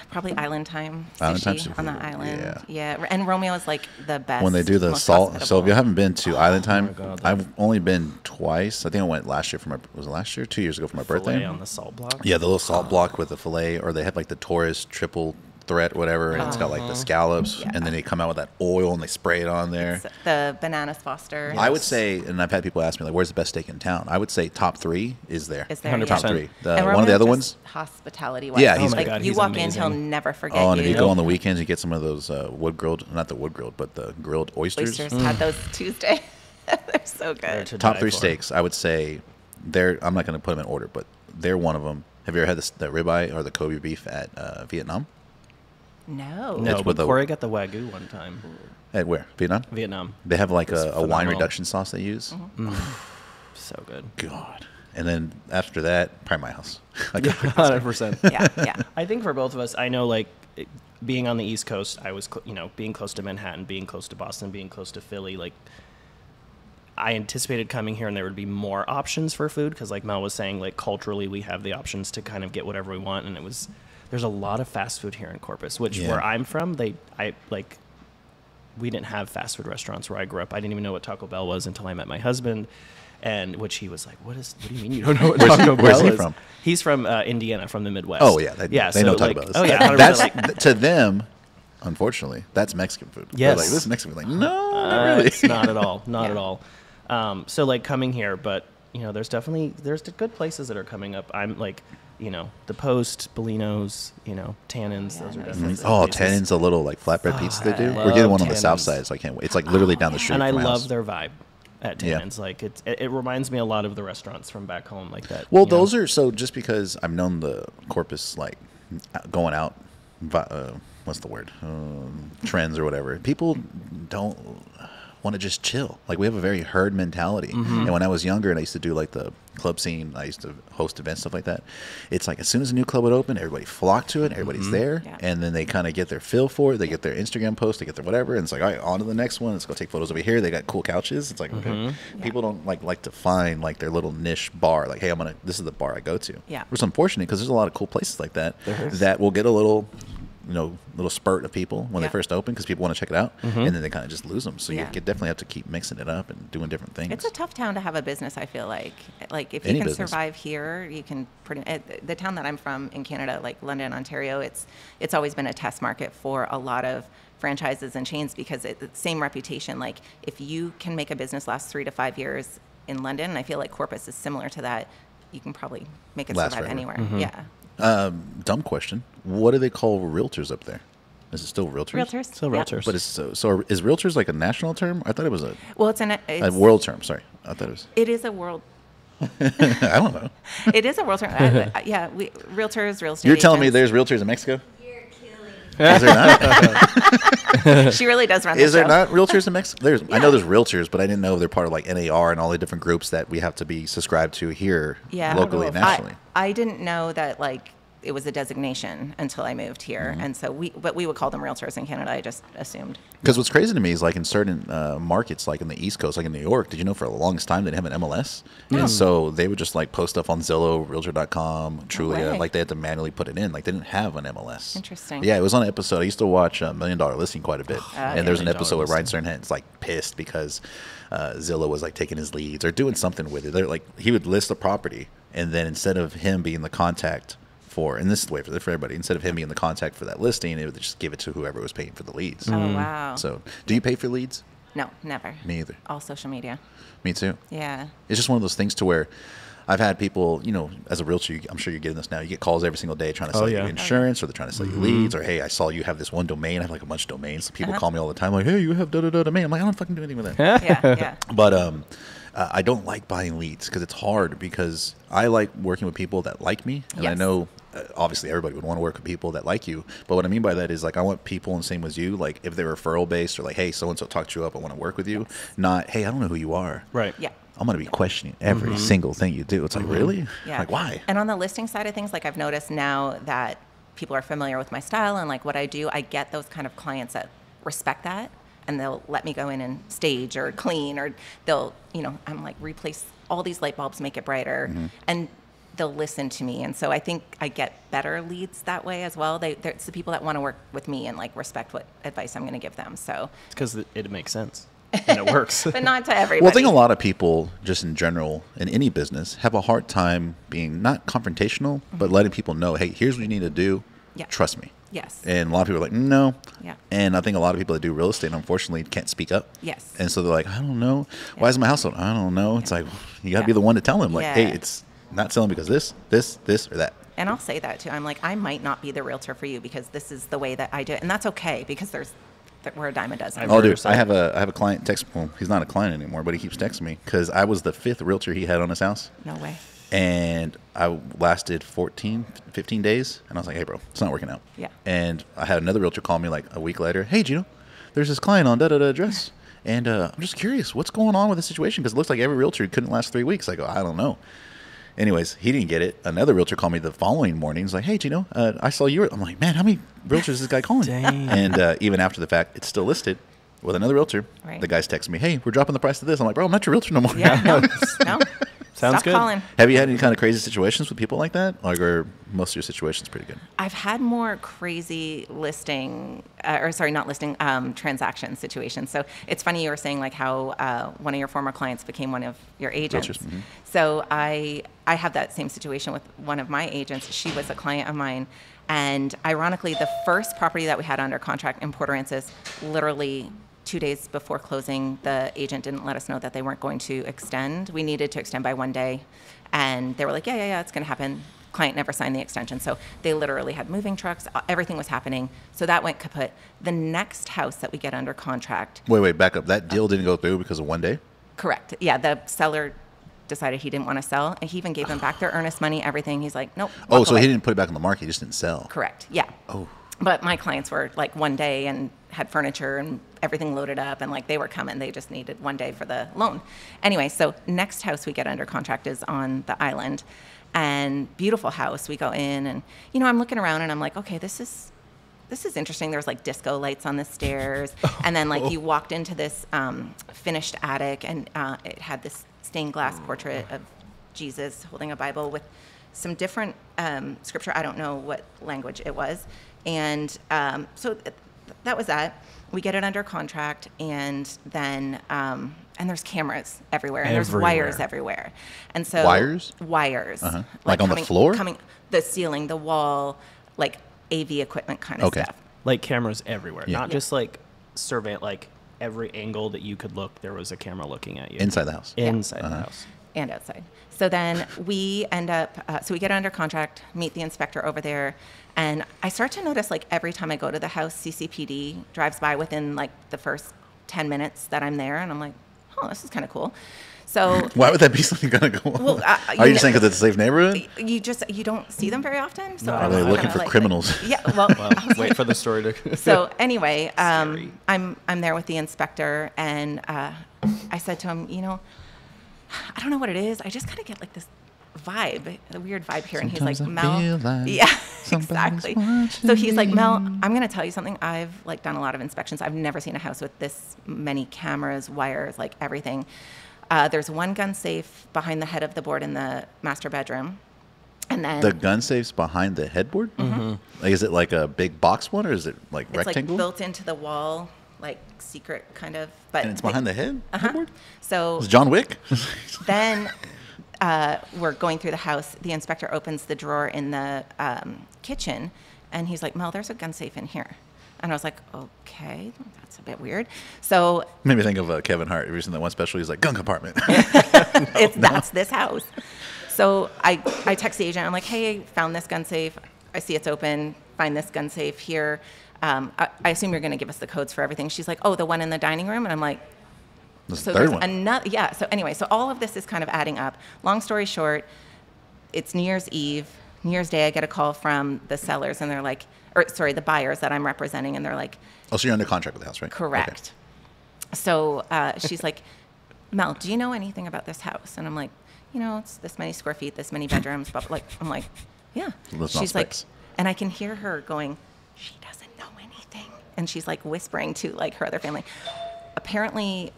probably island time. Island time Sushi on the seafood, island. Yeah, and Romeo is like the best. When they do the most salt. So if hospitable. you haven't been to Island Time, God, I've only been twice. I think I went last year for my. Was it last year? 2 years ago for my birthday. Filet on the salt block? Yeah, the little salt block with the fillet, or they have like the tourist triple threat, whatever, and it's got like the scallops, Yeah. and then they come out with that oil and they spray it on there. It's the bananas Foster. I would say, and I've had people ask me like, "Where's the best steak in town?" I would say top 3 is there. Is there? 100%. Top 3. And One of the Romeo other just ones. hospitality wise. Yeah, he's- Oh my like God, you he's walk in, he'll amazing. never forget Oh, and you. if you go on the weekends, you get some of those wood grilled, not the wood grilled, but the grilled oysters. Oysters had those Tuesday. They're so They're good. to Top die 3 for. steaks, I would say. I'm not going to put them in order, but they're one of them. Have you ever had the ribeye or the Kobe beef at Vietnam? No. No, It's but with the- Corey got the Wagyu one time. At where? Vietnam? Vietnam. They have like It's a wine phenomenal. reduction sauce they use. So good. God. And then after that, probably my house. Like, 100%. Yeah, yeah. I think for both of us, I know like being on the East Coast, I was, being close to Manhattan, being close to Boston, being close to Philly, like I anticipated coming here and there would be more options for food because like Mel was saying, like culturally we have the options to kind of get whatever we want. And there's a lot of fast food here in Corpus, which Yeah. where I'm from, we didn't have fast food restaurants where I grew up. I didn't even know what Taco Bell was until I met my husband. And which he was like, what do you mean you don't know what Taco Bell where's he is?" from? He's from Indiana, from the Midwest. Oh, yeah. They know Taco Bell. Oh, yeah. 100%, That's, like, to them, unfortunately, that's Mexican food. They're Yes. like, this is Mexican food. Like, no, not really. It's not at all. Not Yeah. at all. So like coming here, but there's the good places that are coming up. I'm like, the Post, Bellino's, Tannins. Yeah, those are nice. definitely some Oh, places. Tannen's a little like flatbread pizza they do. I We're getting love one on the south Tannen's. side, so I can't wait. It's like literally down the street. And I from my love house. their vibe at Yeah. Tannins. Like it reminds me a lot of the restaurants from back home, like that. Well, those are so just because I've known the Corpus like going out, what's the word? Trends or whatever. People don't want to just chill. Like we have a very herd mentality. Mm-hmm. And when I was younger and I used to do like the club scene, I used to host events, stuff like that. It's like as soon as a new club would open, everybody flocked to it. Everybody's there, Yeah. and then they kind of get their feel for it. They get their Instagram post, they get their whatever, and it's like, all right, on to the next one. Let's go take photos over here. They got cool couches. It's like, okay. People don't like to find like their little niche bar. Like, hey, this is the bar I go to. Yeah. Which is unfortunate because there's a lot of cool places like that There is. that will get a little little spurt of people when they Yeah. first open because people want to check it out, and then they kind of just lose them. So Yeah. you definitely have to keep mixing it up and doing different things. It's a tough town to have a business, I feel like. Like, if you Any can business. survive here, you can the town that I'm from in Canada, like London, Ontario, it's always been a test market for a lot of franchises and chains because it's the same reputation. Like, if you can make a business last 3 to 5 years in London, and I feel like Corpus is similar to that, you can probably make it Last survive forever. anywhere. Mm-hmm. Yeah. Dumb question. What do they call realtors up there? Is it still realtors? Realtors. Still Yeah. realtors. But so is realtors like a national term? I thought it was a Well, it's world term. Sorry, I thought it was. it is a world. I don't know. It is a world term. Yeah, realtors, real estate. You're telling me agents. there's realtors in Mexico? You're killing me. Is there not? She really does run. Is the there show. not realtors in Mexico? I know Yeah. there's realtors, but I didn't know they're part of like NAR and all the different groups that we have to be subscribed to here Yeah, locally and nationally. I didn't know that like it was a designation until I moved here, Mm-hmm. and so we would call them realtors in Canada. I just assumed. Because what's crazy to me is like in certain markets, like in the East Coast, like in New York, did you know for the longest time they didn't have an MLS? And so they would just like post stuff on Zillow, Realtor.com, Trulia. way. Like they had to manually put it in. Like they didn't have an MLS. Interesting. Yeah, it was on an episode. I used to watch $1 Million Listing quite a bit. And there's an $1 episode where Million Ryan Sternhant's like pissed because Zillow was like taking his leads or doing something with it. They're like, he would list a property and then instead of him being the contact for, and this is the way for everybody, instead of him being the contact for that listing, it would just give it to whoever was paying for the leads. Oh wow. So, do you pay for leads? No, never. Me either. All social media. Me too. Yeah. It's just one of those things to where I've had people, as a realtor, I'm sure you're getting this now. You get calls every single day trying to sell you yeah. insurance, or they're trying to sell you leads, or hey, I saw you have this one domain. I have like a bunch of domains. People call me all the time, like, hey, you have da-da-da domain. I'm like, I don't fucking do anything with that. Yeah. Yeah. But I don't like buying leads because it's hard because I like working with people that like me. And I Yes. know obviously everybody would want to work with people that like you. But what I mean by that is like I want people, and same as you, like if they're referral based or like, hey, so-and-so talked you up, I want to work with you. Not, hey, I don't know who you are. Right. Yeah. I'm going to be questioning every single thing you do. It's like, really? Yeah. Like, why? And on the listing side of things, like I've noticed now that people are familiar with my style and like what I do, I get those kind of clients that respect that, and they'll let me go in and stage or clean, or they'll, I'm like, replace all these light bulbs, make it brighter, and they'll listen to me. And so I think I get better leads that way as well. It's the people that want to work with me and like respect what advice I'm going to give them. So, It's because it makes sense and it works. but not to everybody. Well, I think a lot of people, just in general, in any business, have a hard time being not confrontational, but letting people know, hey, here's what you need to do. Yeah. Trust me. Yes. And a lot of people are like, no. Yeah. And I think a lot of people that do real estate, unfortunately, can't speak up. Yes. And so they're like, I don't know. Why is my house sold? I don't know. It's like, you got to Yeah. be the one to tell them, like, Yeah. hey, it's not selling because this, or that. And I'll say that too. I'm like, I might not be the realtor for you because this is the way that I do it. And that's okay because we're a dime a dozen. I've Oh, heard her dude, say I have a client text. Well, he's not a client anymore, but he keeps texting me because I was the 5th realtor he had on his house. No way. And I lasted 15 days. And I was like, hey, bro, it's not working out. Yeah. And I had another realtor call me like a week later. Hey, Gino, there's this client on da-da-da address. And I'm just curious, what's going on with the situation? Because it looks like every realtor couldn't last 3 weeks. I go, I don't know. Anyways, he didn't get it. Another realtor called me the following morning. He's like, hey, Gino, I saw you. I'm like, man, how many realtors is this guy calling? Dang. And even after the fact, it's still listed with another realtor. Right. The guy's texting me, hey, we're dropping the price of this. I'm like, bro, I'm not your realtor no more. Yeah. No. No. Sounds Stop good. calling. Have you had any kind of crazy situations with people like that? Like, or most of your situations pretty good? I've had more crazy transaction situations. So it's funny you were saying like how one of your former clients became one of your agents. Realtors, mhm. So I have that same situation with one of my agents. She was a client of mine. And ironically, the first property that we had under contract in Port Aransas, literally 2 days before closing, the agent didn't let us know that they weren't going to extend. We needed to extend by 1 day. And they were like, yeah, it's going to happen. Client never signed the extension. So they literally had moving trucks. Everything was happening. So that went kaput. The next house that we get under contract. Wait, back up. That deal didn't go through because of 1 day? Correct. Yeah, the seller decided he didn't want to sell. And he even gave them back their earnest money, everything. He's like, nope. Oh, walk so away. he didn't put it back on the market. He just didn't sell. Correct. Yeah. Oh. But my clients were like 1 day and had furniture and everything loaded up and like they were coming. They just needed 1 day for the loan. Anyway, so next house we get under contract is on the island, and beautiful house. We go in and, I'm looking around and I'm like, okay, this is interesting. There's like disco lights on the stairs. And then like you walked into this finished attic and it had this stained glass portrait of Jesus holding a Bible with some different scripture. I don't know what language it was. And so that was that. We get it under contract, and then and there's cameras everywhere, and there's wires everywhere. And so Wires? Like on the floor? The ceiling, the wall, like AV equipment kind of stuff. Like cameras everywhere, Yeah. not just like survey, like every angle that you could look, there was a camera looking at you. Inside the house. Inside the house. And outside. So then we end up, so we get under contract, meet the inspector over there, and I start to notice, like, every time I go to the house, CCPD drives by within, like, the first 10 minutes that I'm there, and I'm like, oh, this is kind of cool. So Why would that be something going to go on? Well, Are you just saying because it's a safe neighborhood? you don't see them very often. So Are they looking for criminals? Yeah, well, Wait for the story to. so anyway, Scary. I'm there with the inspector, and I said to him, I don't know what it is. I just kind of get like this vibe, a weird vibe here. Sometimes and he's I like, feel Mel, like yeah, somebody's exactly. watching So he's like, Mel, I'm going to tell you something. I've like done a lot of inspections. I've never seen a house with this many cameras, wires, like everything. There's one gun safe behind the head of the board in the master bedroom. And then The gun safe's behind the headboard? Mm-hmm. Like, is it like a big box one, or is it like it's rectangle? like built into the wall, like secret kind of. But And it's behind the headboard? So Is John Wick? then we're going through the house. The inspector opens the drawer in the kitchen, and he's like, Mel, there's a gun safe in here. And I was like, okay, that's a bit weird. So Made me think of Kevin Hart. Have you seen that one special? He's like, gun compartment. that's this house. So I text the agent. I'm like, hey, found this gun safe. I see it's open. Find this gun safe here. I assume you're going to give us the codes for everything. She's like, oh, the one in the dining room? And I'm like, This is so the third there's one. another, yeah. So anyway, so all of this is kind of adding up. Long story short, it's New Year's Eve. New Year's Day, I get a call from the sellers, and they're like, the buyers that I'm representing, and they're like, Oh, so you're under contract with the house, right? correct. So she's like, Mel, do you know anything about this house? And I'm like, it's this many square feet, this many bedrooms, but like, I'm like, yeah. Let's not She's like, specs. and I can hear her going, she doesn't know anything. And she's like whispering to like her other family. Apparently,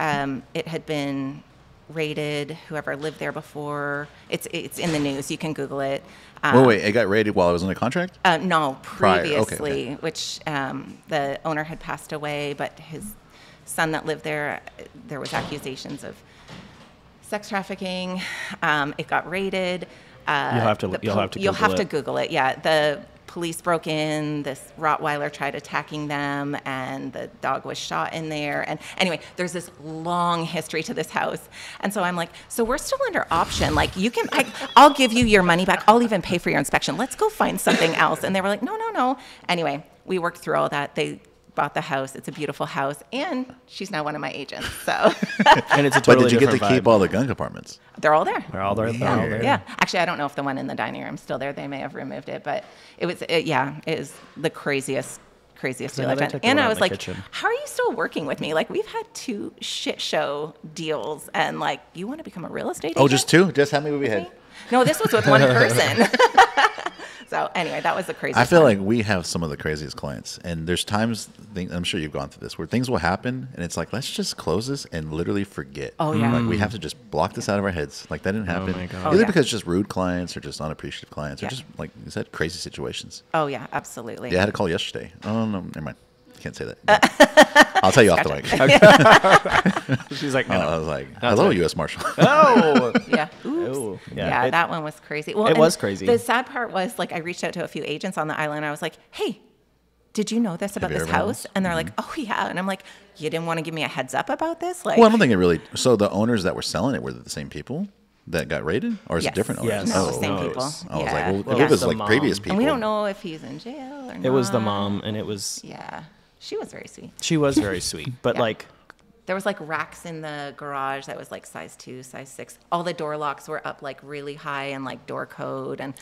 it had been raided. Whoever lived there before, it's in the news. You can Google it. Wait, it got raided while I was under contract? No, Prior. Okay, previously, which the owner had passed away, but his son that lived there was accusations of sex trafficking. It got raided. You'll have to Google it. Yeah, the police broke in. This Rottweiler tried attacking them, and the dog was shot in there. And anyway, there's this long history to this house. And so I'm like, so we're still under option. Like, I'll give you your money back. I'll even pay for your inspection. Let's go find something else. And they were like, no. Anyway, we worked through all that. They bought the house. It's a beautiful house, and she's now one of my agents. So, And it's a But totally did you get to different keep vibe. all the gun compartments? they're all there. They're all there. They're all there. Yeah, actually, I don't know if the one in the dining room is still there. They may have removed it, but it is the craziest deal know I've they done. took it And out I in was the like, kitchen. how are you still working with me? Like, we've had 2 shit show deals, and like, you want to become a real estate agent? Oh, just 2? Just how many we had? No, this was with one person. So anyway, that was the craziest I feel one. like we have some of the craziest clients, and there's times, I'm sure you've gone through this, where things will happen, and it's like, let's just close this and literally forget. Oh, yeah. Like, we have to just block this out of our heads. Like, that didn't happen. my God. Oh, Either yeah. because it's just rude clients or just unappreciative clients or Yeah. just, like you said, crazy situations. Oh yeah, absolutely. Yeah, I had a call yesterday. Oh, no, never mind. Can't say that. I'll tell you off the mic. She's like, I was like, hello, right. U.S. Marshal. oh. Yeah. Oops. Oh, Yeah, yeah. that one was crazy. Well, It and was crazy. The sad part was, like, I reached out to a few agents on the island. I was like, hey, did you know this about you this heard about house? this? And they're like, oh, yeah. And I'm like, you didn't want to give me a heads up about this? Like, Well, I don't think it really. So the owners that were selling it were the same people that got raided, or is Yes. it different owners? Yes. no, Oh, same no, it people. was- I was Yeah. like, well, Well, if it was the like mom. previous people. And we don't know if he's in jail or not. It was the mom, and it was. Yeah. She was very sweet. She was very sweet, but Yeah. like, There was like racks in the garage that was like size 2, size 6. All the door locks were up like really high and like door code. And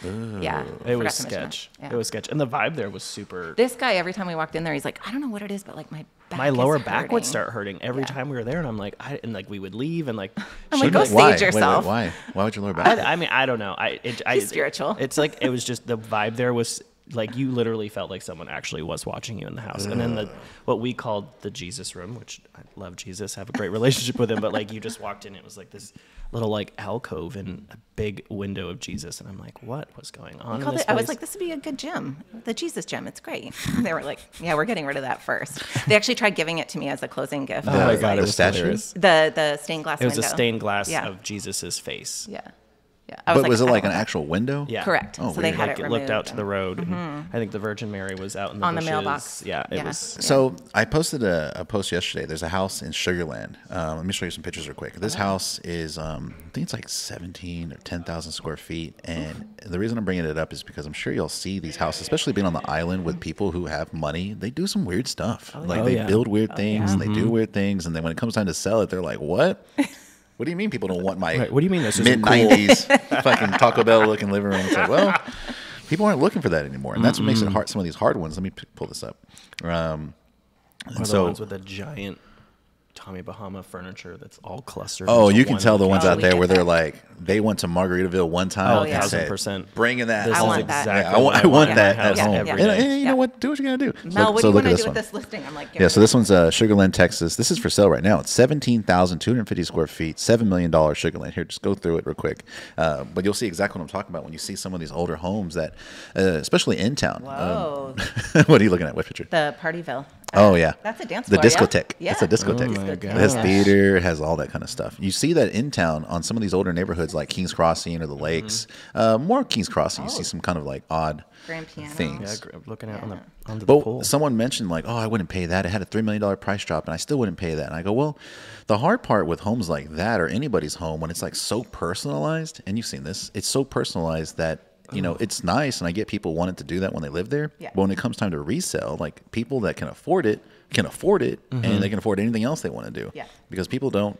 yeah. I it forgot was to mention sketch. that. Yeah. It was sketch, and the vibe there was super. This guy, every time we walked in there, he's like, I don't know what it is, but like my back My is lower back would hurting." start hurting every Yeah. time we were there, and I'm like, and like we would leave, and like, I'm she'd like, go be stage Why? Wait, yourself. why? Why would your lower back? I mean, I don't know. He's spiritual. It's like it was just the vibe there was like you literally felt like someone actually was watching you in the house. And then what we called the Jesus room, which I love Jesus, have a great relationship with him, but like you just walked in, it was like this little like alcove and a big window of Jesus, and I'm like, what was going on in this I was place? like, this would be a good gym, the Jesus gym. It's great. They were like, yeah, we're getting rid of that first. They actually tried giving it to me as a closing gift. Oh my God, the it was statue? hilarious. The stained glass It was window. a stained glass Yeah. of Jesus's face. Yeah. Yeah. But was it I like don't an want actual window? Yeah. Correct. Oh, So they weird. had Like it it looked out removed to the road. And I think the Virgin Mary was out in the on the bushes. mailbox. Yeah, it Yeah. was. So I posted a post yesterday. There's a house in Sugarland. Let me show you some pictures real quick. This house is, I think it's like 17 or 10,000 square feet. And the reason I'm bringing it up is because I'm sure you'll see these houses, especially being on the island with people who have money. They do some weird stuff. Like Oh, they yeah. build weird things and they do weird things. And then when it comes time to sell it, they're like, what? What do you mean people don't want my Right, what do you mean this mid isn't cool? 90s fucking Taco Bell looking living room? It's like, well, people aren't looking for that anymore, and that's what makes it hard. Some of these hard ones. Let me pull this up. Or the So, ones with the giant Tommy Bahama furniture that's all clustered. oh, into you can one tell the ones Oh, out we there get where they're that. like they went to Margaritaville one time. Oh, and yeah. said, 1000%. bringing that. This I is want that. exactly Yeah, what I want in that my at house home. every And, day. hey, you know what? Do what you gotta do. Mel, what do you look want at to this do one. with this listing? I'm like, Yeah, so this one's Sugarland, Texas. This is for sale right now. It's 17,250 square feet, $7 million Sugarland. Here, just go through it real quick. But you'll see exactly what I'm talking about when you see some of these older homes that, especially in town. Whoa. What are you looking at? What picture? The Partyville. Oh, yeah. That's a dance The floor, yeah? discotheque. Yeah. It's a discotheque. Oh, my It has gosh. theater, it has all that kind of stuff. You see that in town on some of these older neighborhoods like Kings Crossing or the Lakes. More Kings Crossing, you see some kind of like odd Grand piano. things. Yeah, looking out on the onto the But pool. someone mentioned like, oh, I wouldn't pay that. It had a $3 million price drop, and I still wouldn't pay that. And I go, well, the hard part with homes like that or anybody's home when it's like so personalized, and you've seen this, it's so personalized that you know it's nice, and I get people wanting to do that when they live there. Yeah. But when it comes time to resell, like people that can afford it, and they can afford anything else they want to do. Yeah. Because people don't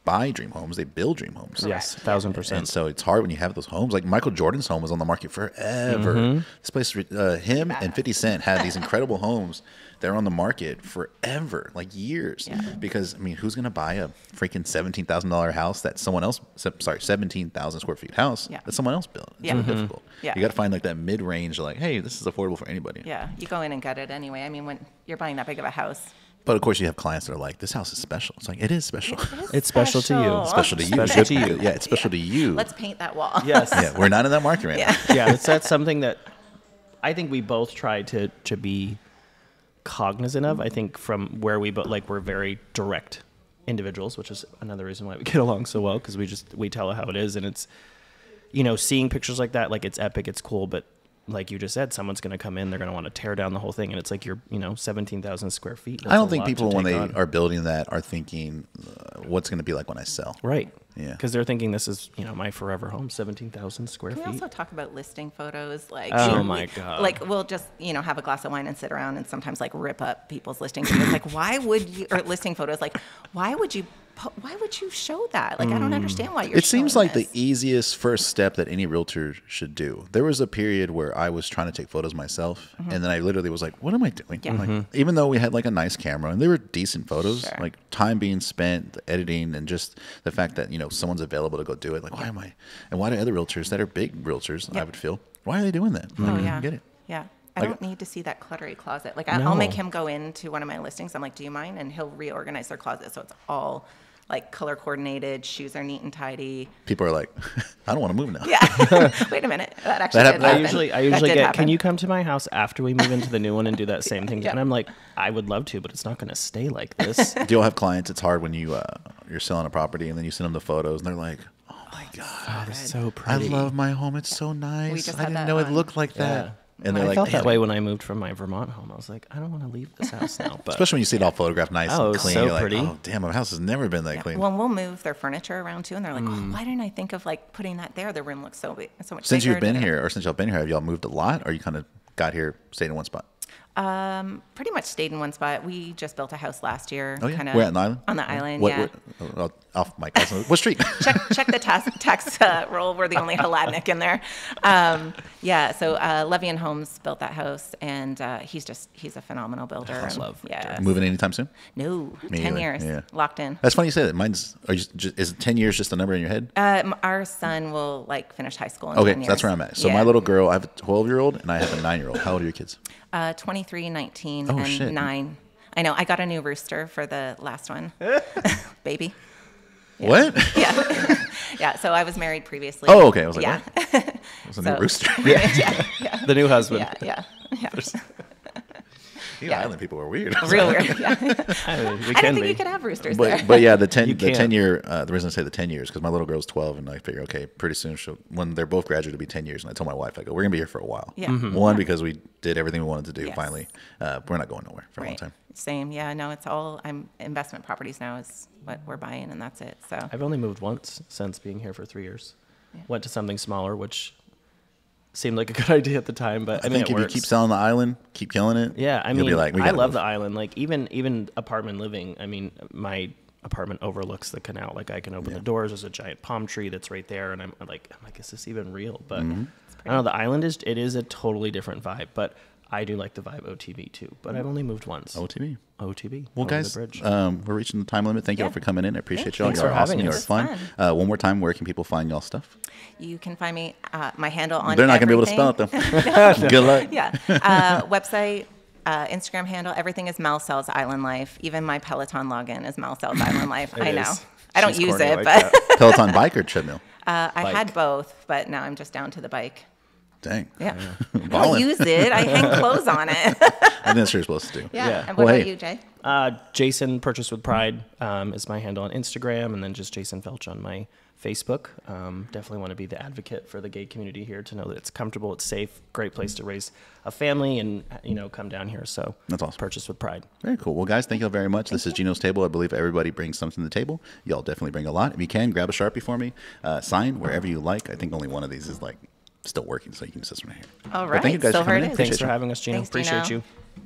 buy dream homes; they build dream homes. Yes, And 1000%. so it's hard when you have those homes. Like Michael Jordan's home was on the market forever. This place, him and 50 Cent had these incredible homes. They're on the market forever, like years. Yeah. Because I mean, who's gonna buy a freaking $17,000 house that someone else? Sorry, 17,000 square feet house Yeah. that someone else built? It's Yeah. really difficult. Yeah. You got to find like that mid range. Like, hey, this is affordable for anybody. Yeah, you go in and get it anyway. I mean, when you're buying that big of a house. But of course, you have clients that are like, this house is special. It's like it is special. It's special to you. Special to you. Special to you. Yeah, it's special to you. Let's paint that wall. Yes. Yeah, we're not in that market right now. Yeah, that's something that I think we both try to be cognizant of. I think from where we both like we're very direct individuals, which is another reason why we get along so well, because we tell it how it is, and it's seeing pictures like that, like it's epic, it's cool, but like you just said, someone's going to come in, they're going to want to tear down the whole thing, and it's like you're 17,000 square feet. That's I don't a think lot people to when take they on. are building that are thinking what's going to be like when I sell. Right. Yeah. Because they're thinking this is, my forever home, 17,000 square Can we feet. also talk about listing photos? Like, Oh, my God. Like, we'll just, have a glass of wine and sit around and sometimes like rip up people's listing photos. Like, why would you, or listing photos, like, why would you show that? Like, I don't understand why you're It seems showing like this. the easiest first step that any realtor should do. There was a period where I was trying to take photos myself, and then I literally was like, what am I doing? Yeah. Like, even though we had like a nice camera and they were decent photos, Sure. like time being spent, the editing, and just the fact that, someone's available to go do it. Like, why am I? And why do other realtors that are big realtors, I Yep. would feel, why are they doing that? Like, Oh, I yeah. don't get it. Yeah. I Like- don't need to see that cluttery closet. Like, No. I'll make him go into one of my listings. I'm like, do you mind? And he'll reorganize their closet so it's all like color coordinated. Shoes are neat and tidy. People are like, I don't want to move now. Yeah. Wait a minute. That actually That did happened. I happen. usually That did get, happen. can you come to my house after we move into the new one and do that same thing? Yeah. And I'm like, I would love to, but it's not going to stay like this. Do you all have clients? It's hard when you're selling a property and then you send them the photos and they're like, oh my God. It's so I pretty. love my home. It's so We nice. just I had didn't that know it on- looked like that. Yeah. And they're I like, felt that "Damn." way when I moved from my Vermont home. I was like, I don't want to leave this house now. But Especially when you see it all photographed nice Oh, and it's clean. so You're like, pretty. oh, damn, my house has never been that clean. Well, we'll move their furniture around too, and they're like, "Oh, why didn't I think of like putting that there? The room looks so big, so much." Since bigger, you've been da-da-da." here, or since y'all been here, have y'all moved a lot, or you kind of got here, stayed in one spot? Pretty much stayed in one spot. We just built a house last year. Oh, yeah? kinda We're at an island? On the island, What- yeah. off mic. What street? check the tax roll. We're the only Hladyniuk in there. Yeah, so Levy and Holmes built that house, and he's a phenomenal builder. I love Yeah. Moving anytime soon? No, Me 10 either, years yeah. locked in. That's funny you say that. Mine's is 10 years just a number in your head? Our son will like finish high school in Okay, 10 years. that's where I'm at. So Yeah. my little girl, I have a 12-year-old and I have a 9-year-old. How old are your kids? 23, 19, Oh, and shit. 9. I know. I got a new rooster for the last one. Baby. Yeah. What? Yeah. Yeah. So I was married previously. Oh, okay. I was like, yeah. what? It's a new So- rooster. Yeah. The new husband. Yeah. You Yeah. island people are weird. Real weird. Yeah. I mean, we I can don't think be. you could have roosters there. But yeah, the You can't. 10 year. The reason I say the 10 years because my little girl's 12, and I figure, okay, pretty soon when they're both graduated, it'll be 10 years. And I told my wife, I go, we're gonna be here for a while. Yeah. Mhm. One, because we did everything we wanted to do. Yes. Finally, we're not going nowhere for a long Right. time. Same. Yeah. No, it's all. Investment properties now is what we're buying, and that's it. So. I've only moved once since being here for 3 years. Went to something smaller, which seemed like a good idea at the time, but I I mean, think it if works. you keep selling the island, keep killing it. Yeah, I you'll mean, be like, we I gotta love move. the island. Like even apartment living. I mean, my apartment overlooks the canal. Like I can open the doors. There's a giant palm tree that's right there, and I'm like, is this even real? But Mm-hmm. I don't know. The island is a totally different vibe, but I do like the vibe OTB too. But I've only moved once. OTB. OTB. Well, over guys, the bridge. we're reaching the time limit. Thank you all Yeah. for coming in. I appreciate y'all. Thanks Y'all for are awesome. having You're us. fun. It was One more time, where can people find y'all stuff? You can find me my handle on. They're not going to be able to spell it, though. Good luck. Yeah. Website, Instagram handle, everything is Malcells Island Life. Even my Peloton login is Malcells Island Life. I know. is. I don't She's use corny it, like but that. Peloton bike or treadmill? I Bike. had both, but now I'm just down to the bike. Dang. Yeah. I don't Ballin'. use it. I hang clothes on it. I think that's what you're supposed to do. Yeah. Yeah. And what Well, about hey. you, Jay? Jason Purchase with Pride is my handle on Instagram, and then just Jason Felch on my Facebook. Definitely want to be the advocate for the gay community here to know that it's comfortable, it's safe, great place to raise a family, and come down here. So That's awesome. Purchase with Pride. Very cool. Well, guys, thank you all very much. This is Ginos Table. I believe everybody brings something to the table. Y'all definitely bring a lot. If you can, grab a Sharpie for me. Sign wherever you like. I think only one of these is still working, so you can use this one here. All But thank you right. guys for Silver coming it in. is. Appreciate Thanks for you. having us, Gino. Thanks, Appreciate Gino. you.